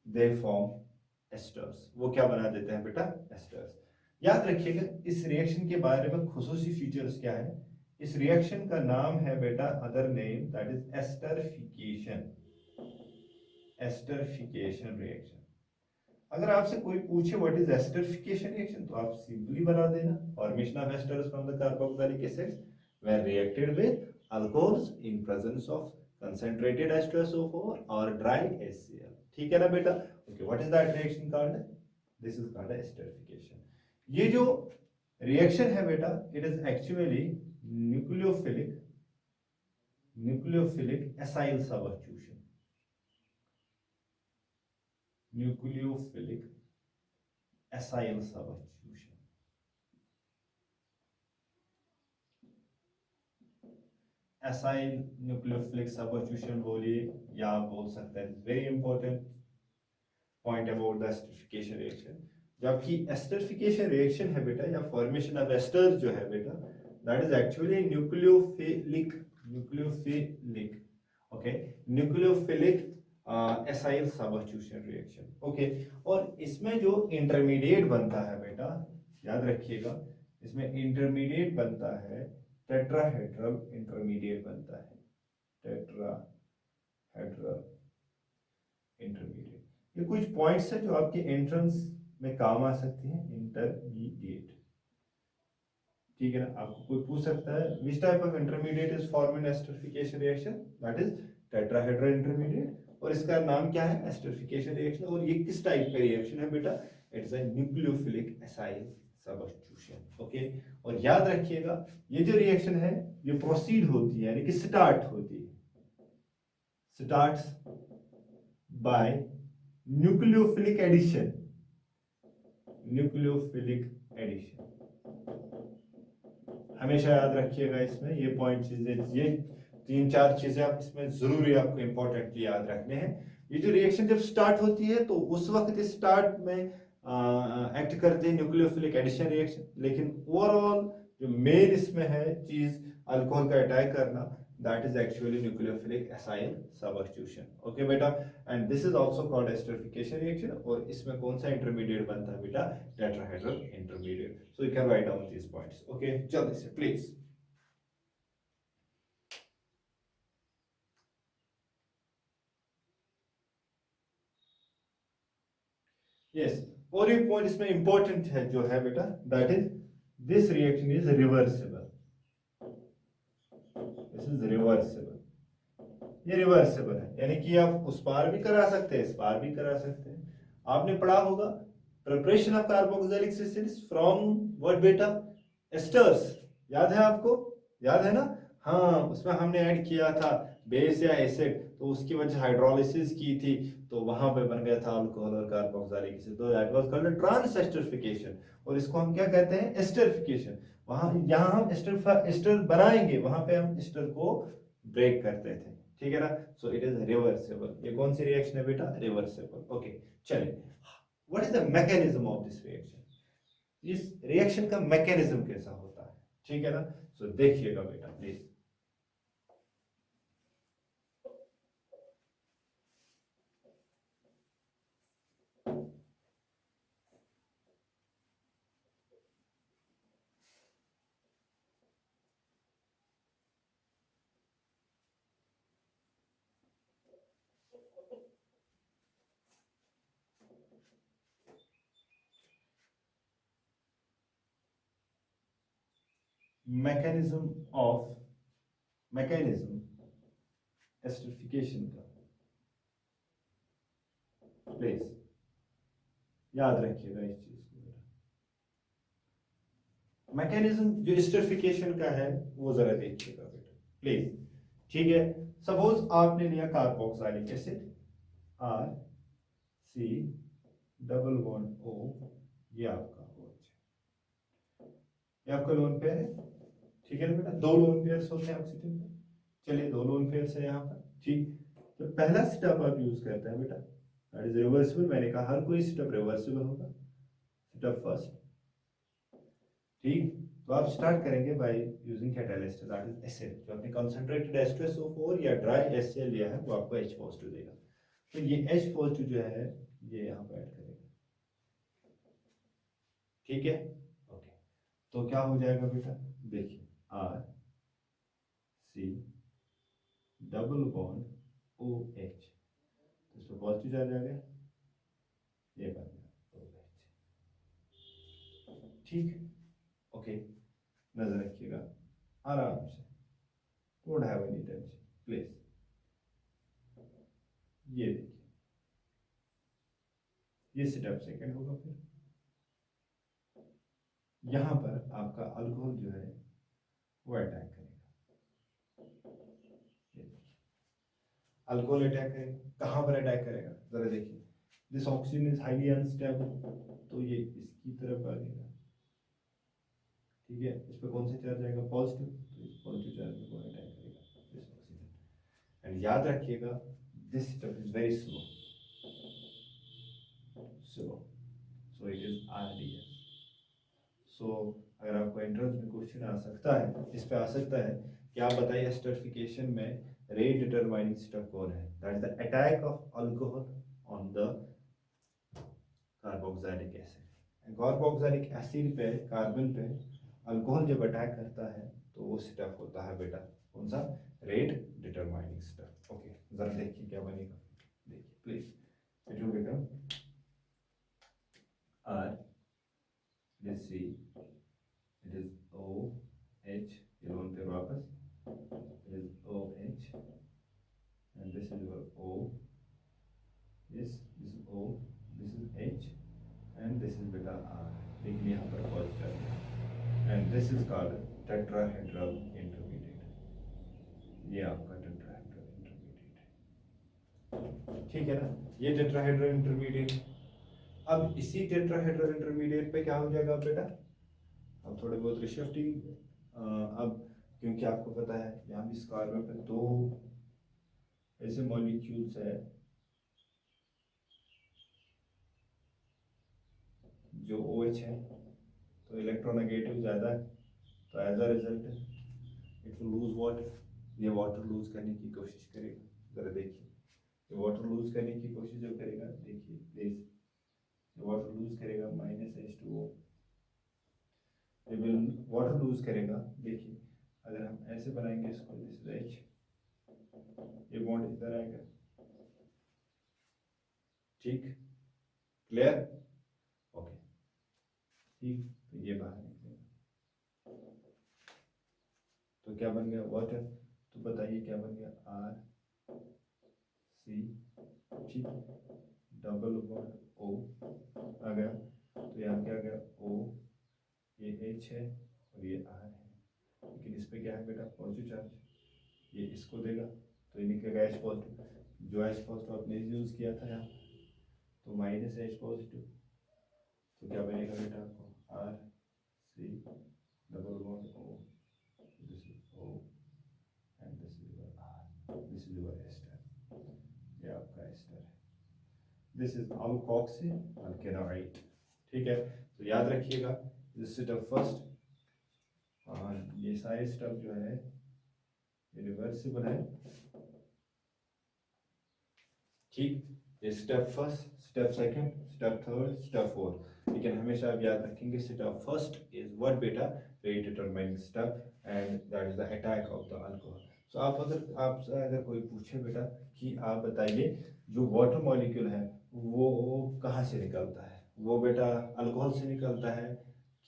they form asters. वो क्या बना देते हैं बेटा, एस्टर्स। याद रखिएगा, इस रिएक्शन के बारे में खुसूसी फीचर्स क्या है, इस रिएक्शन का नाम है बेटा, other name that is esterification reaction. अगर आपसे कोई पूछे व्हाट इज एस्टरिफिकेशन रिएक्शन, तो आप सिंपली बना देना, formation of esters from the carboxylic acids when reacted with alcohols in presence of concentrated H2SO4 or dry HCl, ठीक है ना बेटा। Okay, what is that reaction called, this is called esterification. ये जो रिएक्शन है बेटा, it is actually nucleophilic acyl substitution, nucleophilic acyl substitution. Acyl nucleophilic substitution बोलिए या आप बोल सकते हैं very important point about the esterification reaction. जबकि एस्टरिफिकेशन रिएक्शन है बेटा, या फॉर्मेशन ऑफ एस्टर्स जो है बेटा, that is actually nucleophilic okay, nucleophilic acyl substitution reaction. Okay, और इसमें जो इंटरमीडिएट बनता है बेटा, याद रखिएगा, इसमें इंटरमीडिएट बनता है, टेट्राहेड्रल इंटरमीडिएट बनता है, टेट्राहेड्रल इंटरमीडिएट। ये कुछ पॉइंट्स है जो आपके एंट्रेंस में काम आ सकती हैं, इंटरमीडिएट। ठीक है ना, आपको कोई पूछ सकता है which type of intermediate is form in esterification reaction, that is tetrahedral intermediate, और इसका नाम क्या है, एस्टरिफिकेशन रिएक्शन। और ये किस टाइप का रिएक्शन है बेटा, it's a nucleophilic acyl substitution. Okay, और याद रखिएगा ये जो रिएक्शन है ये प्रोसीड होती है, यानी कि स्टार्ट होती है, starts by nucleophilic addition, nucleophilic addition. हमेशा याद रखिएगा इसमें ये पॉइंट चीजें, ये 3-4 चीजें आप इसमें जरूरी आपको इंपॉर्टेंटली याद रखने हैं। ये जो रिएक्शन जब स्टार्ट होती है तो उस वक्त स्टार्ट में एक्ट करते हैं न्यूक्लियोफिलिक एडिशन रिएक्शन, लेकिन ओवरऑल जो मेन इसमें है चीज अल्कोहल का अटैक करना, that is actually nucleophilic acyl substitution। okay बेटा, and this is also called esterification reaction। और इसमें कौन सा इंटरमीडिएट बनता है बेटा, tetrahedral intermediate। so you can write down these points। okay, जल्दी से प्लीज। yes, और एक पॉइंट इसमें इंपॉर्टेंट है जो है बेटा, that is this reaction is reversible, this is reversible। ये रिवर्सिबल है, यानी कि आप उस पार भी करा सकते हैं, इस पार भी करा सकते हैं। आपने पढ़ा होगा preparation of carboxylic acids from what बेटा, एस्टर्स, याद है आपको, याद है ना? हाँ, उसमें हमने ऐड किया था बेस या एसिड, तो उसकी वजह हाइड्रोलिसिस की थी, तो वहां पे बन गया था अल्कोहल और कार्बोक्सिलिक एसिड, तो that was called trans esterification. और इसको हम क्या कहते हैं, एस्टरिफिकेशन। वहां, यहां हम एस्टर बनाएंगे, वहां पे हम एस्टर को ब्रेक करते थे, ठीक है ना? So it is reversible. ये कौन सी रिएक्शन है बेटा, रिवर्सिबल। ओके, चलिए, what is the mechanism of this reaction, इस रिएक्शन का मैकेनिज्म कैसा होता है, ठीक है ना? सो देखिएगा बेटा प्लीज। मैकेनिज्म एस्टरिफिकेशन का, प्लीज याद रखिएगा इस चीज को बेटा। मैकेनिज्म जो एस्टरिफिकेशन का है वो जरा देखिएगा बेटा प्लीज, ठीक है? सपोज आपने लिया carboxylic acid, RC double bond O, ये आपका OH, ये आपका लोन पेयर है, ठीक है ना बेटा? 2 लोन पेयर्स होते हैं ऑक्सीजन में, चलिए 2 लोन पेयर्स है यहाँ पर, ठीक। तो पहला स्टेप आप यूज करते हैं बेटा, दैट इज रिवर्सिबल। मैंने कहा हर कोई स्टेप रिवर्सिबल होगा, स्टेप फर्स्ट, ठीक। तो आप स्टार्ट करेंगे by using catalyst, that is acid. जो आपने कंसंट्रेटेड H2SO4 या ड्राई HCl लिया है वो आपको H पॉजिटिव देगा, तो ये H पॉजिटिव जो है ये यहाँ पर ऐड करेगा, ठीक है? ओके, तो क्या हो जाएगा बेटा, देखिए RC डबल बॉन्ड OH, तो इसमें पॉजिटिव चार्ज आ गया, ये बन गया OH, ठीक। ओके, नजर रखिएगा आराम से, don't have any tension please. ये देखिए, ये स्टेप सेकंड होगा, फिर यहाँ पर आपका अल्कोहल जो है वो अटैक करेगा। अल्कोहल अटैक करेगा, कहाँ पर अटैक करेगा जरा देखिए, this oxygen is highly unstable, तो ये इसकी तरफ भागेगा, ठीक है। इस पर कौन सा चार्ज आएगा, पॉजिटिव, तो इस पॉजिटिव चार्ज को अटैक करेगा दिस ऑक्सीजन। एंड याद रखिएगा this step is very slow, slow, so it is RDS। सो अगर आपको एंट्रेंस में क्वेश्चन आ सकता है, इस पे आ सकता है कि आप बताइए एस्टरिफिकेशन में रेट डिटरमाइनिंग स्टेप कौन है, that is the attack of alcohol on the carboxylic acid. Carboxylic acid पे, कार्बन पे अल्कोहल जब अटैक करता है तो वो स्टेप होता है बेटा कौन सा, रेट डिटरमाइनिंग स्टेप। ओके जरा देखिए क्या बनेगा, देखिए please, it will become R, let's see, it is OH, ये लोन पे वापस, it is OH, and this is your O, this is O, this is H, and this is beta R, लेकिन यहाँ पर positive, and this is called tetrahedral intermediate, ये आपका tetrahedral intermediate है, ठीक है ना, ये tetrahedral intermediate। अब इसी टेट्राहेड्रल इंटरमीडिएट पे क्या हो जाएगा बेटा, अब थोड़े बहुत रिशिफ्टिंग, अब क्योंकि आपको पता है यहाँ भी इस कार्बन पे दो ऐसे मॉलिक्यूल्स है जो OH है, तो इलेक्ट्रोनेगेटिव ज़्यादा है, तो as a result it will lose water, ये वाटर लूज करने की कोशिश करेगा, ज़रा देखिए, ये वाटर लूज करने की कोशिश जो करेगा, देखिए प्लीज, वाटर लूज करेगा -H2O, ये विल वाटर लूज करेगा। देखिए अगर हम ऐसे बनाएंगे इसको, दिस इज H, ये बॉन्ड इधर आएगा, ठीक, क्लियर, ओके, ठीक, तो ये बाहर निकलेगा, तो क्या बन गया वाटर, तो बताइए क्या बन गया, RC, ठीक, डबल बॉन्ड O आ गया, तो यहाँ क्या आ गया O, ये H है और ये R है, लेकिन इस पे क्या है बेटा पॉजिटिव चार्ज, ये इसको देगा तो ये निकलेगा H पॉजिटिव, जो H पॉजिटिव आपने यूज किया था यहाँ, तो -H पॉजिटिव, तो क्या बनेगा बेटा आपको RC double bond O, this is O and this is your R, this is your ester, ये आपका एस्टर है, दिस इज अल्कोक्सी अल्केनोइड, ठीक है। तो याद रखिएगा दिस स्टेप फर्स्ट, और ये सारे स्टेप जो है ये रिवर्सिबल है, ठीक, ये step first, step second, step third, step fourth, लेकिन हमेशा आप याद रखेंगे स्टेप फर्स्ट इज व्हाट बेटा, rate determining step, and that is the attack of the alcohol. So आपसे अगर कोई पूछे बेटा कि आप बताइए जो वाटर मॉलिक्यूल है वो कहाँ से निकलता है, वो बेटा अल्कोहल से निकलता है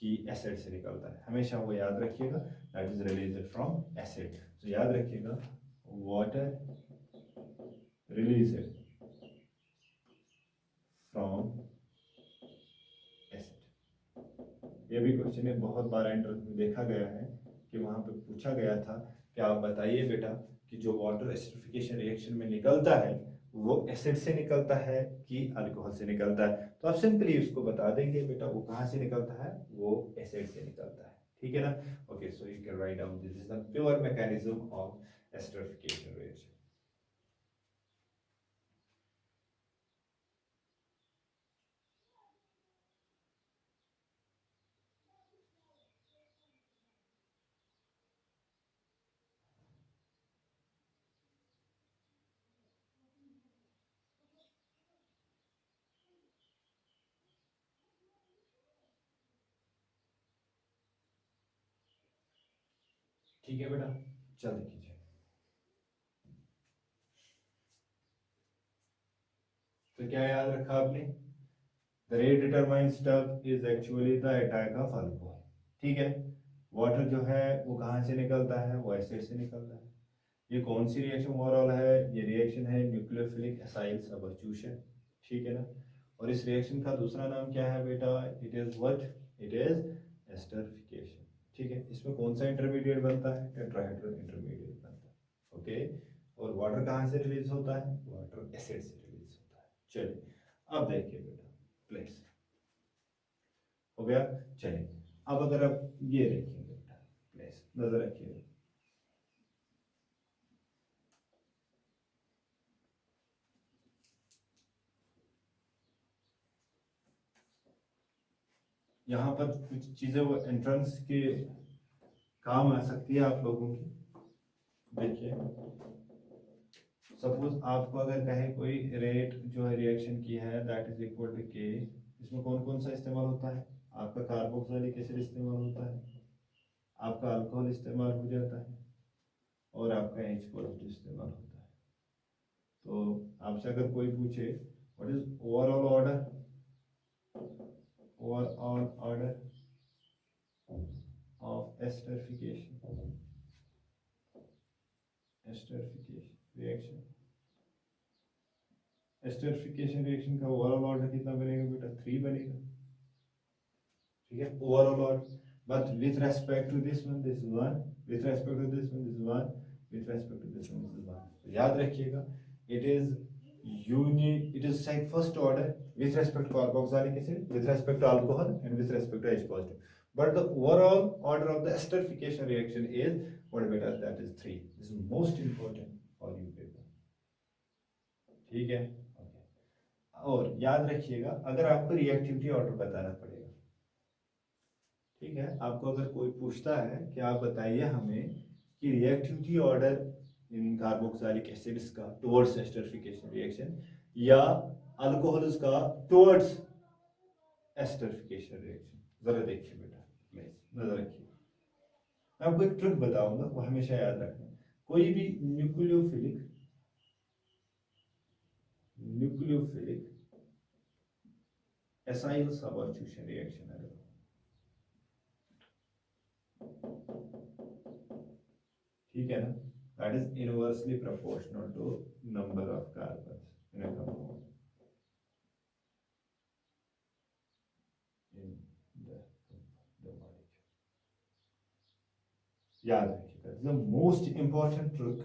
कि एसिड से निकलता है, हमेशा वो याद रखिएगा, that is released from acid. तो याद रखिएगा वाटर रिलीज्ड फ्रॉम एसिड। ये भी क्वेश्चन है, बहुत बार एंट्रेंस में देखा गया है कि वहाँ पे पूछा गया था कि आप बताइए बेटा कि जो वाटर एसिडिफिकेशन रिएक्शन में निकलता है वो एसिड से निकलता है कि अल्कोहल से निकलता है, तो आप सिंपली उसको बता देंगे बेटा वो कहाँ से निकलता है, वो एसिड से निकलता है, ठीक है ना। Okay so you can write down this is the pure mechanism of acidification reaction. ठीक है बेटा, जल्दी कीजिए। तो क्या याद रखा आपने, the rate determine step is actually the attack of alcohol, ठीक है। वाटर जो है वो कहाँ से निकलता है, वो एसिड से निकलता है। ये कौन सी रिएक्शन ओवरऑल है, ये रिएक्शन है न्यूक्लियोफिलिक एसाइल सब्स्टिट्यूशन, ठीक है ना। और इस रिएक्शन का दूसरा नाम क्या है बेटा, it is what, it is esterification. ठीक है, इसमें कौन सा इंटरमीडिएट बनता है? टेट्राहेड्रल इंटरमीडिएट बनता है। ओके, और वाटर कहाँ से रिलीज होता है? वाटर एसिड से रिलीज होता है। चलिए अब देखिए बेटा, प्लेस हो गया। चलिए अब अगर आप ये देखेंगे बेटा, प्लेस नजर रखिएगा, यहाँ पर कुछ चीजें वो एंट्रेंस के काम आ सकती है आप लोगों की। देखिए सपोज आपको अगर कहे कोई रेट जो है रिएक्शन की है दैट इज इक्वल टू के, इसमें कौन कौन सा इस्तेमाल होता है? आपका कार्बोक्सिलिक एसिड इस्तेमाल होता है, आपका अल्कोहल इस्तेमाल हो जाता है, और आपका H पॉजिटिव इस्तेमाल होता है। तो आपसे अगर कोई पूछे what is overall order, overall order of esterification reaction का ओवरऑल ऑर्डर कितना बनेगा बेटा? 3 बनेगा। ठीक है, overall order, but with respect to this one this 1, with respect to this one this 1, with respect to this one this 1। तो याद रखिएगा it is it is like first order with respect to carboxylic acid, with respect to alcohol, and with respect to H positive. But the overall order of the esterification reaction is what beta? That is 3. This is most important for you people. ठीक है, और याद रखिएगा अगर आपको reactivity order बताना पड़ेगा, ठीक है, आपको अगर कोई पूछता है कि आप बताइए हमें कि reactivity order in carboxylic acids का टुवर्ड्स एस्टरिफिकेशन रिएक्शन या अल्कोहल्स का टुवर्ड्स एस्टरिफिकेशन रिएक्शन, जरा देखिए बेटा, प्लीज नजर रखिए। मैं आपको एक ट्रिक बताऊंगा, वो हमेशा याद रखना। कोई भी न्यूक्लियोफिलिक एसाइल सबस्टिट्यूशन रिएक्शन है, ठीक है ना, that is inversely proportional to number of carbons in a compound in the molecule. याद रखिएगा, the most important trick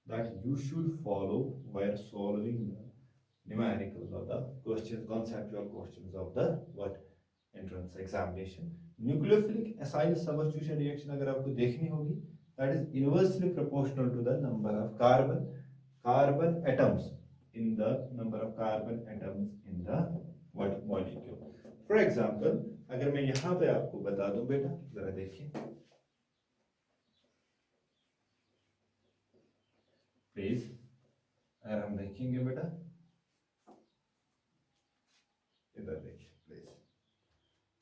that you should follow while solving the numericals of the questions, conceptual questions of the what entrance examination. Nucleophilic acyl substitution reaction अगर आपको देखनी होगी, that is inversely proportional to the number of carbon atoms in the number of carbon atoms in the what molecule. For example, अगर मैं यहाँ पे आपको बता दूं बेटा, जरा देखिए प्लीज, अगर हम देखेंगे बेटा इधर देखिए प्लीज,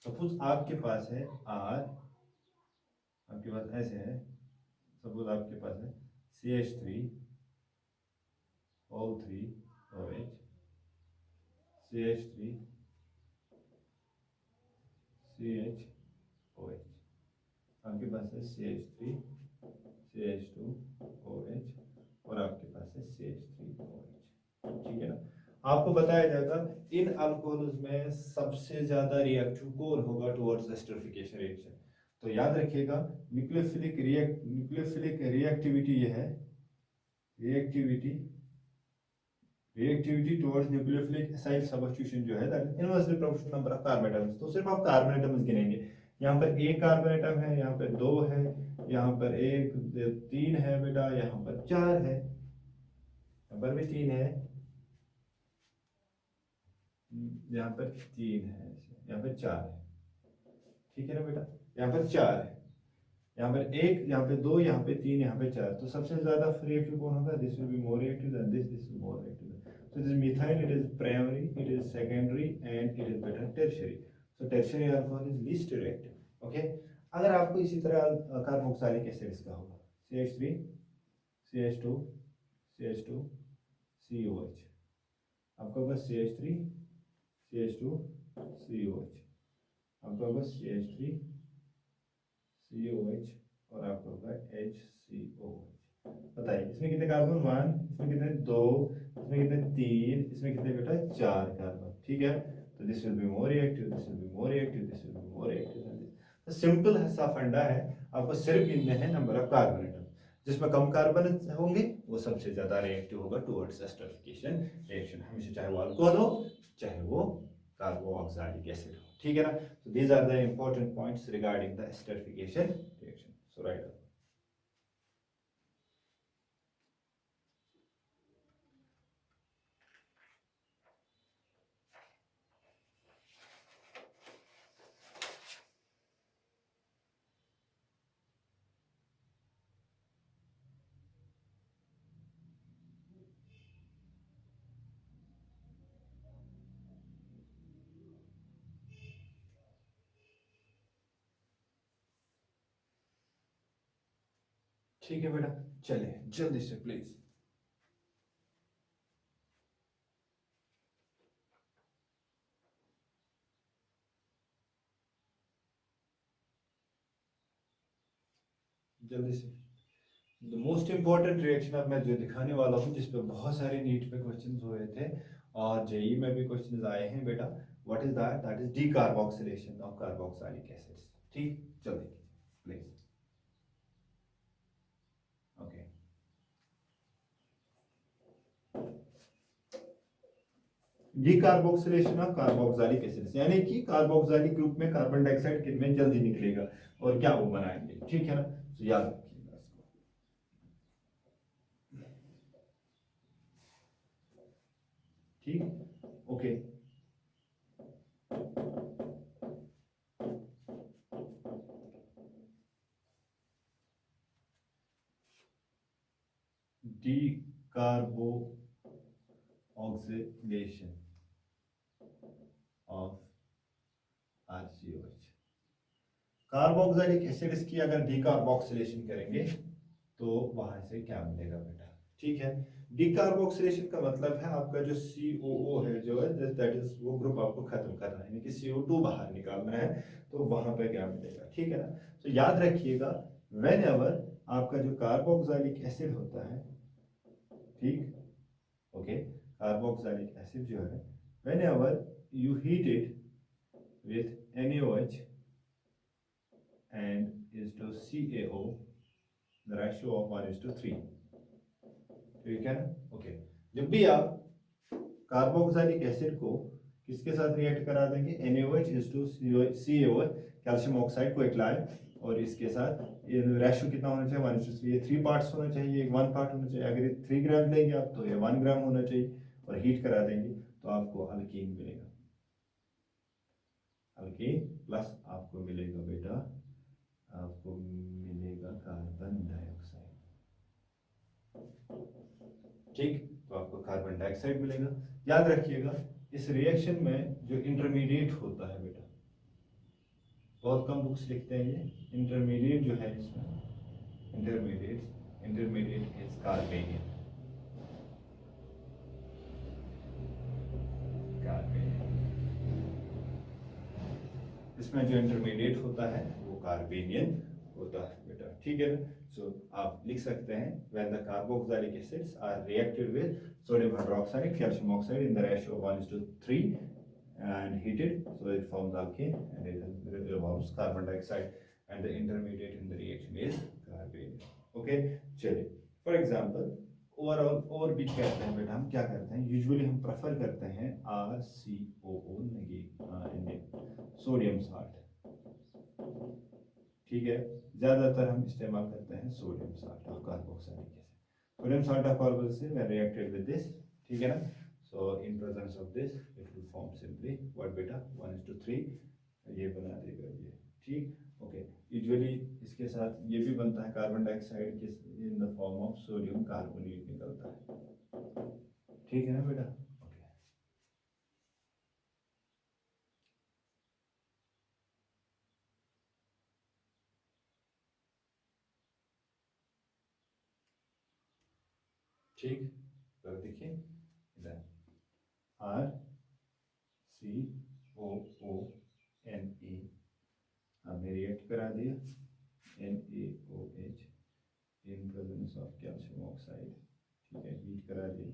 सपोज आपके पास है R, आपके पास ऐसे है, सपोज आपके पास है CH3 all 3 OH, CH3 CHOH, आपके पास है CH3 CH2 OH, और आपके पास है CH3OH, ठीक है ना। आपको बताया जाएगा इन अल्कोहल्स में सबसे ज्यादा रिएक्टिव कौन होगा टुवर्ड्स एस्टरिफिकेशन रिएक्शन। तो याद रखिएगा न्यूक्लियोफिलिक रिएक्टिविटी ये है, reactivity towards nucleophilic acyl substitution जो है that is inversely proportional number of carbon atoms. तो सिर्फ आप कार्बन एटम्स गिनेंगे, यहाँ पर एक कार्बन एटम है, यहाँ पर 2 है, यहाँ पर 1 3 है बेटा, यहाँ पर 4 है, यहाँ पर भी 3 है, यहाँ पर 3 है, यहाँ पर 4 है, ठीक है ना बेटा, यहाँ पर 4 है, यहाँ पर 1, यहाँ पे 2, यहाँ पे 3, यहाँ पे 4। तो सबसे ज्यादा रिएक्टिव कौन होगा? This will be more reactive than this is more reactive. So this methyl, it is primary, it is secondary, and it is better tertiary. So tertiary alcohol is least reactive. Okay. अगर आपको इसी तरह carboxylic acids का होगा CH3 CH2 CH2 COH, आपका होगा CH3 CH2 COH, आपका होगा CH3 COH, और आपका होगा HCOH। बताइए इसमें कितने कार्बन? 1, इसमें कितने? 2, इसमें कितने? 3, इसमें कितने बेटा? 4 कार्बन, ठीक है। तो this will be more reactive, this will be more reactive, this will be more reactive than this. Simple सा फंडा है, आपको सिर्फ गिनने हैं नंबर ऑफ कार्बन एटम, जिसमें कम कार्बन होंगे वो सबसे ज्यादा रिएक्टिव होगा टुवर्ड्स एस्टरिफिकेशन रिएक्शन, हमेशा चाहे वो अल्कोहल हो चाहे वो कार्बोक्सिलिक एसिड हो, ठीक है ना। तो these are the important points regarding the esterification reaction, so right. ठीक है बेटा, चलिए जल्दी से प्लीज। जल्दी से द मोस्ट इंपॉर्टेंट रिएक्शन अब मैं जो दिखाने वाला हूँ, जिसपे बहुत सारे नीट पे क्वेश्चंस हुए थे और जेई में भी क्वेश्चंस आए हैं बेटा, what is that, that is decarboxylation of carboxylic acids. ठीक, जल्दी please. Okay, decarboxylation of carboxylic acids, यानी कि कार्बोक्सिलिक ग्रुप में कार्बन डाइऑक्साइड कितने जल्दी निकलेगा और क्या वो बनाएंगे, ठीक है ना। तो याद रखिएगा इसको। ठीक, okay. Decarboxylation of RCOH, carboxylic acids की अगर डीकार्बोक्सिलेशन करेंगे तो वहां से क्या मिलेगा बेटा, ठीक है। डीकार्बोक्सिलेशन का मतलब है आपका जो COO है जो है दैट इज वो ग्रुप आपको खत्म करना है, यानी कि CO2 बाहर निकालना है, तो वहां पे क्या मिलेगा, ठीक है ना। तो याद रखिएगा, वेन एवर आपका जो कार्बोक्सिलिक एसिड होता है, ठीक, ओके, कार्बोक्सिलिक एसिड जो है, when ever you heat it with NaOH and is to CaO, the ratio of 1:3, ठीक है ना, ओके। जब भी आप कार्बोक्सिलिक एसिड को किसके साथ रिएक्ट करा देंगे, NaOH is to CaO, calcium oxide को एक लाए, और इसके साथ ये रेशियो कितना होना चाहिए, 1:3, ये 3 पार्ट्स होना चाहिए, एक 1 पार्ट होना चाहिए। अगर ये 3 ग्राम लेंगे आप तो ये 1 ग्राम होना चाहिए, और हीट करा देंगे तो आपको अल्कीन मिलेगा, अल्कीन प्लस आपको मिलेगा बेटा, आपको मिलेगा कार्बन डाइऑक्साइड, ठीक। तो आपको कार्बन डाइऑक्साइड मिलेगा। याद रखिएगा, इस रिएक्शन में जो इंटरमीडिएट होता है बेटा, बहुत कम बुक्स लिखते हैं ये, इंटरमीडिएट जो है इसमें, इंटरमीडिएट इज कार्बेनियन, इसमें जो इंटरमीडिएट होता है वो कार्बेनियन होता है बेटा, ठीक है ना। सो आप लिख सकते हैं, when the carboxylic acids are reacted with sodium hydroxide, calcium oxide in the ratio of 1:3 and heated, so it forms alkane and it evolves carbon dioxide, and the intermediate in the reaction is carbene, okay। चलिए, for example overall और भी कहते हैं बेटा, हम क्या करते हैं, यूजुअली हम प्रेफर करते हैं RCOO नेगेटिव, सोडियम साल्ट, ठीक है। ज्यादातर हम इस्तेमाल करते हैं sodium salt of carboxylic acid, sodium salt of carboxylic when reacted with this, ठीक है ना। so in presence of this it will form simply what बेटा, 1:3, ये बना देगा ये, ठीक, ओके। यूजुअली इसके साथ ये भी बनता है, कार्बन डाइऑक्साइड के in the form of sodium carbonate निकलता है, ठीक है ना बेटा, ओके। ठीक, तो देखिए इधर RCOONE हमने रिएक्ट करा दिया, NaOH in presence of calcium oxide, ठीक है, हीट करा दिया।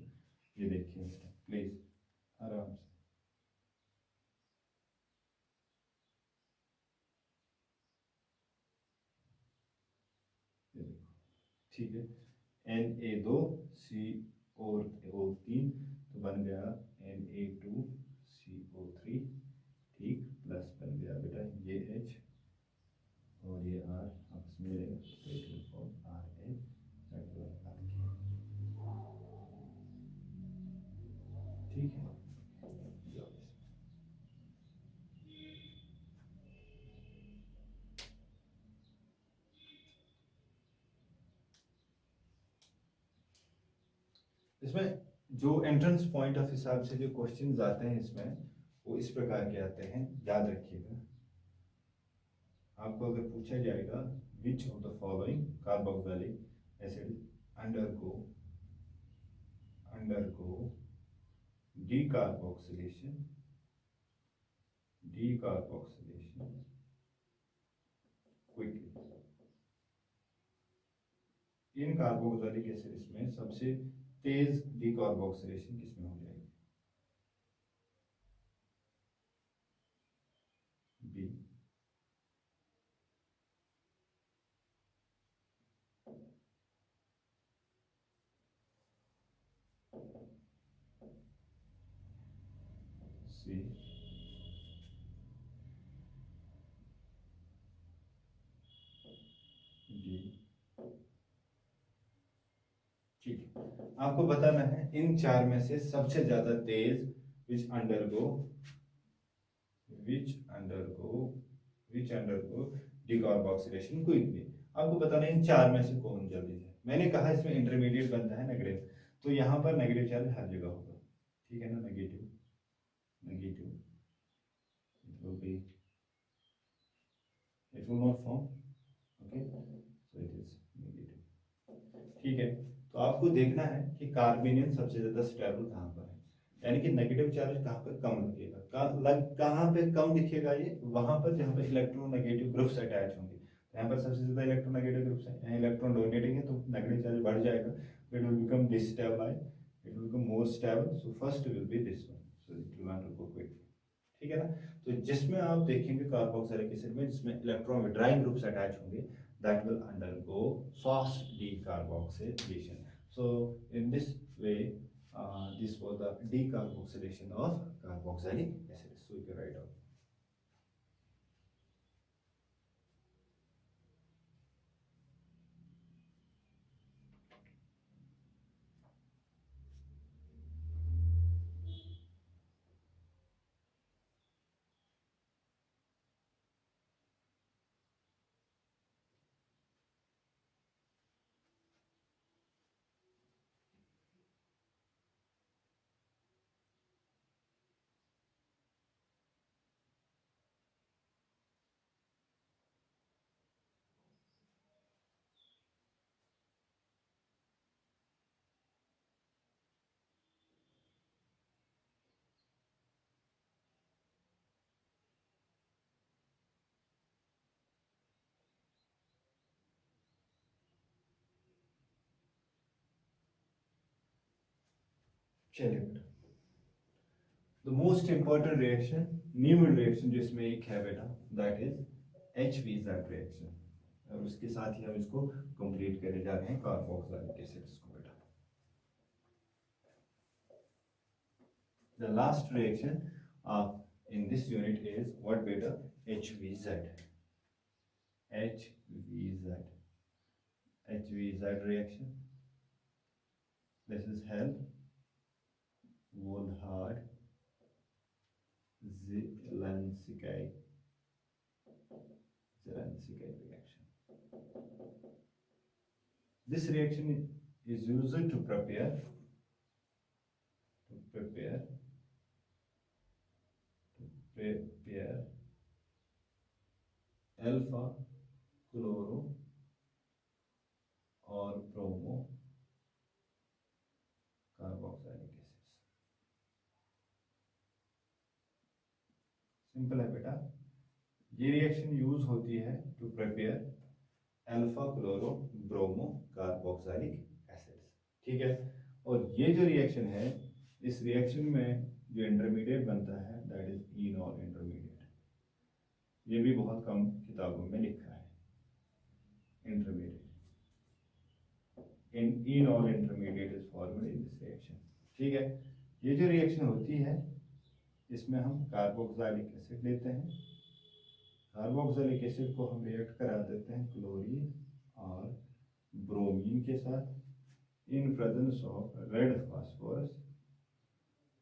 ये देखिए बेटा, प्लीज आराम से, ठीक है, Na2CO3 तो बन गया Na2CO3, ठीक, प्लस बन गया बेटा ये H और ये R आपस में मिलेगा तो it will form RA, that will ठीक है। इसमें जो एंट्रेंस पॉइंट ऑफ हिसाब से जो क्वेश्चंस आते हैं इसमें वो इस प्रकार के आते हैं, याद रखिएगा। आपको अगर पूछा जाएगा which of the following carboxylic acid undergo decarboxylation quickly. In carboxylic acids में सबसे तेज डीकार्बोक्सिलेशन किसमें हो जाएगी? बी। सी। डी। ठीक है, आपको बताना है इन चार में से सबसे ज्यादा तेज विच अंडरगो डीकार्बोक्सिलेशन क्विकली। आपको बताना है इन चार में से कौन जल्दी है। मैंने कहा इसमें इंटरमीडिएट बनता है नेगेटिव, तो यहाँ पर नेगेटिव चार्ज हर जगह होगा, ठीक है ना, negative it will not form, okay, so it is negative, ठीक है। तो आपको देखना है कि कार्बेनियन सबसे ज्यादा स्टेबल कहाँ पर है, यानी कि नेगेटिव चार्ज कहाँ पर कम दिखेगा, कहाँ पे कम दिखेगा, ये वहां पर जहाँ पर इलेक्ट्रोनेगेटिव ग्रुप्स अटैच होंगे। यहाँ पर सबसे ज्यादा इलेक्ट्रोनेगेटिव ग्रुप्स है, यहाँ इलेक्ट्रॉन डोमिनेटिंग है तो नेगेटिव चार्ज बढ़ जाएगा, it will become destabilise, it will become more stable, so first will be this one, so it will undergo quickly, ठीक है ना। तो जिसमें आप देखेंगे कार्बोक्सिलिक एसिड में जिसमें इलेक्ट्रॉन विड्राइंग ग्रुप्स अटैच होंगे, that will undergo fast decarboxylation. So in this way, this was the decarboxylation of carboxylic acid. So you can write down. चलिए बेटा, the most important reaction, Newman reaction जिसमें एक है बेटा, that is HVZ reaction, और उसके साथ ही हम इसको कंप्लीट करने जा रहे हैं कार्बोक्सिलिक एसिड्स को बेटा। The last reaction in this unit is what beta? HVZ. HVZ reaction. This is Hell, Wohlhard, Zelensky reaction. This reaction is used to prepare alpha chloro और ब्रोमो कार्बोक्सिलिक एसिड्स। सिंपल है बेटा, ये reaction use होती है to prepare alpha chloro bromo carboxylic acids, ठीक है। और ये जो रिएक्शन है, इस रिएक्शन में जो इंटरमीडिएट बनता है दैट इज इनॉल इंटरमीडिएट। ये भी बहुत कम किताबों में लिखा है intermediate. इनॉल intermediate is formed in this reaction. ठीक है, ये जो रिएक्शन होती है इसमें हम कार्बोक्सिलिक एसिड लेते हैं, कार्बोक्सिलिक एसिड को हम रिएक्ट करा देते हैं क्लोरीन और ब्रोमीन के साथ in presence of red phosphorus,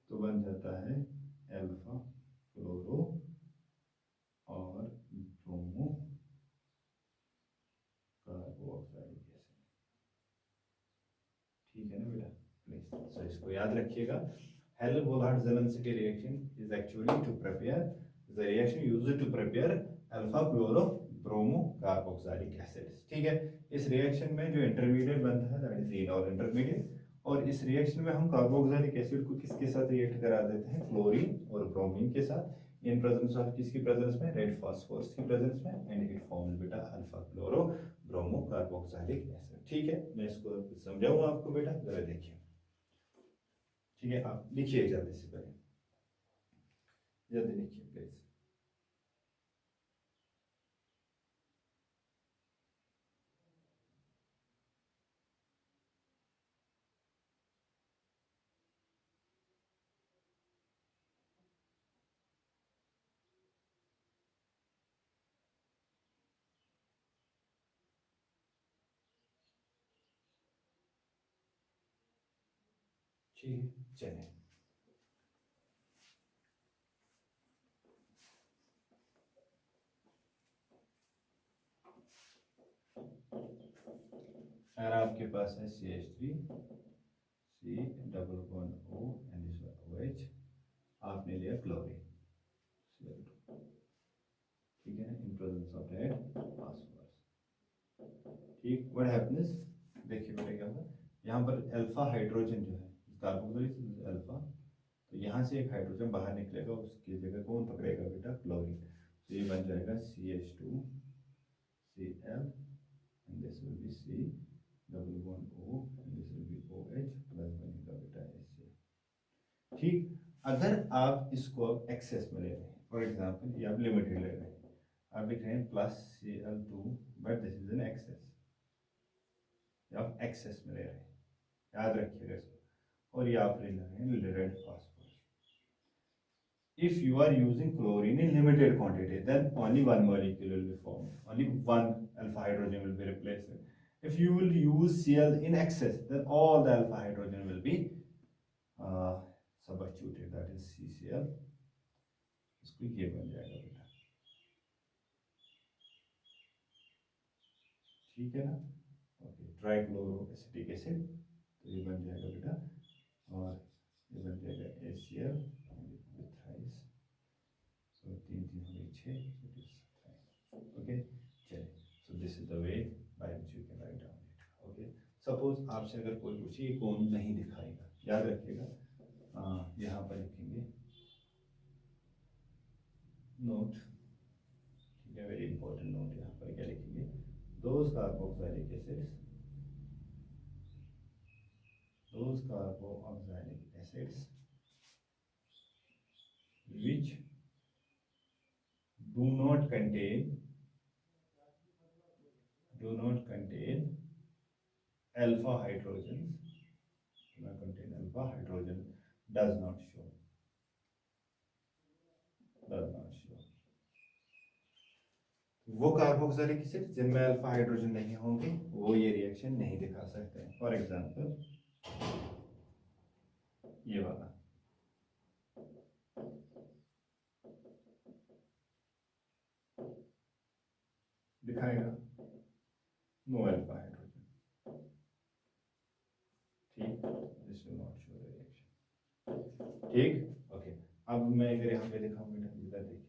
तो बन जाता है अल्फा फ्लोरो और ब्रोमो कार्बोक्सिलिक एसिड। ठीक है ना बेटा, प्लीज सो इसको याद रखिएगा। Heller-Bollard-Zelensky reaction is actually to prepare the reaction used to prepare alpha chloro bromo carboxylic acids। ठीक है, इस रिएक्शन में जो इंटरमीडिएट बनता है दैट इज इनॉल इंटरमीडिएट, और इस रिएक्शन में हम कार्बोक्सिलिक एसिड को किसके साथ रिएक्ट करा देते हैं, क्लोरीन और ब्रोमीन के साथ, इन प्रेजेंस ऑफ किसकी प्रेजेंस में, रेड फास्फोरस की प्रेजेंस में, एंड इट फॉर्म्स बेटा alpha chloro bromo carboxylic acid. ठीक है, मैं इसको समझाऊंगा आपको बेटा, जरा देखिए। ठीक है, आप लिखिए जल्दी से, पहले जल्दी लिखिए प्लीज। ठीक है, चलिए। अगर आपके पास है CH3 C double bond O and this OH, आपने लिया क्लोरीन Cl2, ठीक है ना, in presence of red phosphorus. ठीक, व्हाट हैपेंस, देखिए बेटा क्या होगा, यहाँ पर अल्फा हाइड्रोजन जो है कार्बोक्सिलिक अल्फा, तो यहाँ से एक हाइड्रोजन बाहर निकलेगा, उसकी जगह कौन पकड़ेगा बेटा, क्लोरीन। तो ये बन जाएगा CH2 Cl and this will be C double bond O and this will be OH plus बनेगा बेटा HCl। ठीक, अगर आप इसको एक्सेस में ले रहे हैं, फॉर एग्जांपल ये आप लिमिटेड ले रहे हैं, आप लिख रहे हैं plus Cl2 but this is an excess, आप एक्सेस में ले रहे हैं, याद रखिएगा इसको, और ये आप ले रहे हैं red phosphorus. If you are using chlorine in limited quantity, then only one molecule will be formed, only one alpha hydrogen will be replaced. If you will use Cl in excess, then all the alpha hydrogen will be substituted, that is CCl। इसको ये बन जाएगा बेटा, ठीक है ना, okay, trichloroacetic acid, तो ये बन जाएगा बेटा, और ये बन जाएगा HCl with thrice, so 3 3 हो गई 6, so it is thrice। Okay, चलिए, so this is the way by which you can write down it। Okay, suppose आपसे अगर कोई पूछे ये कौन नहीं दिखाएगा, याद रखिएगा, यहाँ पर लिखेंगे नोट, ठीक है, वेरी इंपॉर्टेंट नोट, यहाँ पर क्या लिखेंगे, those carboxylic acids which do not contain alpha hydrogens, does not show वो कार्बोक्सिलिक एसिड जिनमें अल्फा हाइड्रोजन नहीं होंगे वो ये रिएक्शन नहीं दिखा सकते हैं। फॉर एग्जांपल ये वाला, दिखाएगा नो अल्फा हाइड्रोजन, ठीक, this will not show the reaction. ठीक, ओके, अब मैं अगर यहाँ पे दिखाऊं बेटा, इधर देखिए,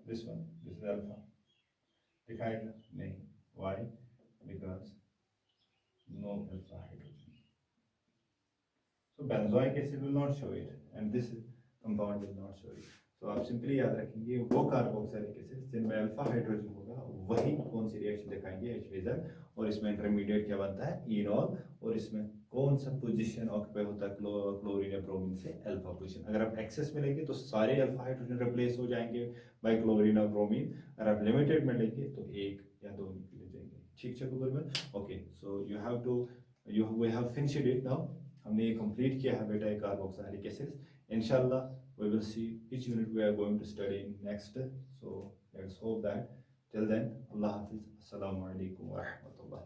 this one, this is alpha, दिखाएगा नहीं, why, because no alpha hydrogen, so benzoic acid will not show it and this compound will not show it। तो आप सिंपली याद रखेंगे वो कार्बोक्सिलिक एसिड जिनमें अल्फा हाइड्रोजन होगा वही कौन सी रिएक्शन दिखाएंगे HBZ, और इसमें इंटरमीडिएट क्या बनता है इनॉल, और इसमें कौन सा पोजीशन ऑक्यूपाई होता है क्लोरीन या ब्रोमीन से अल्फा पोजीशन। अगर आप एक्सेस में लेंगे तो सारे अल्फा हाइड्रोजन रिप्लेस हो जाएंगे बाय क्लोरीन और ब्रोमीन, अगर आप लिमिटेड में लेंगे तो एक या दो निकले जाएंगे। ठीक है Google, okay so you have to we have finished it now, हमने ये कंप्लीट किया है बेटा कार्बोक्सिलिक एसिड्स। इंशाल्लाह we will see which unit we are going to study next, so let's hope that till then Allah Hafiz, assalamu alaikum wa rahmatullah.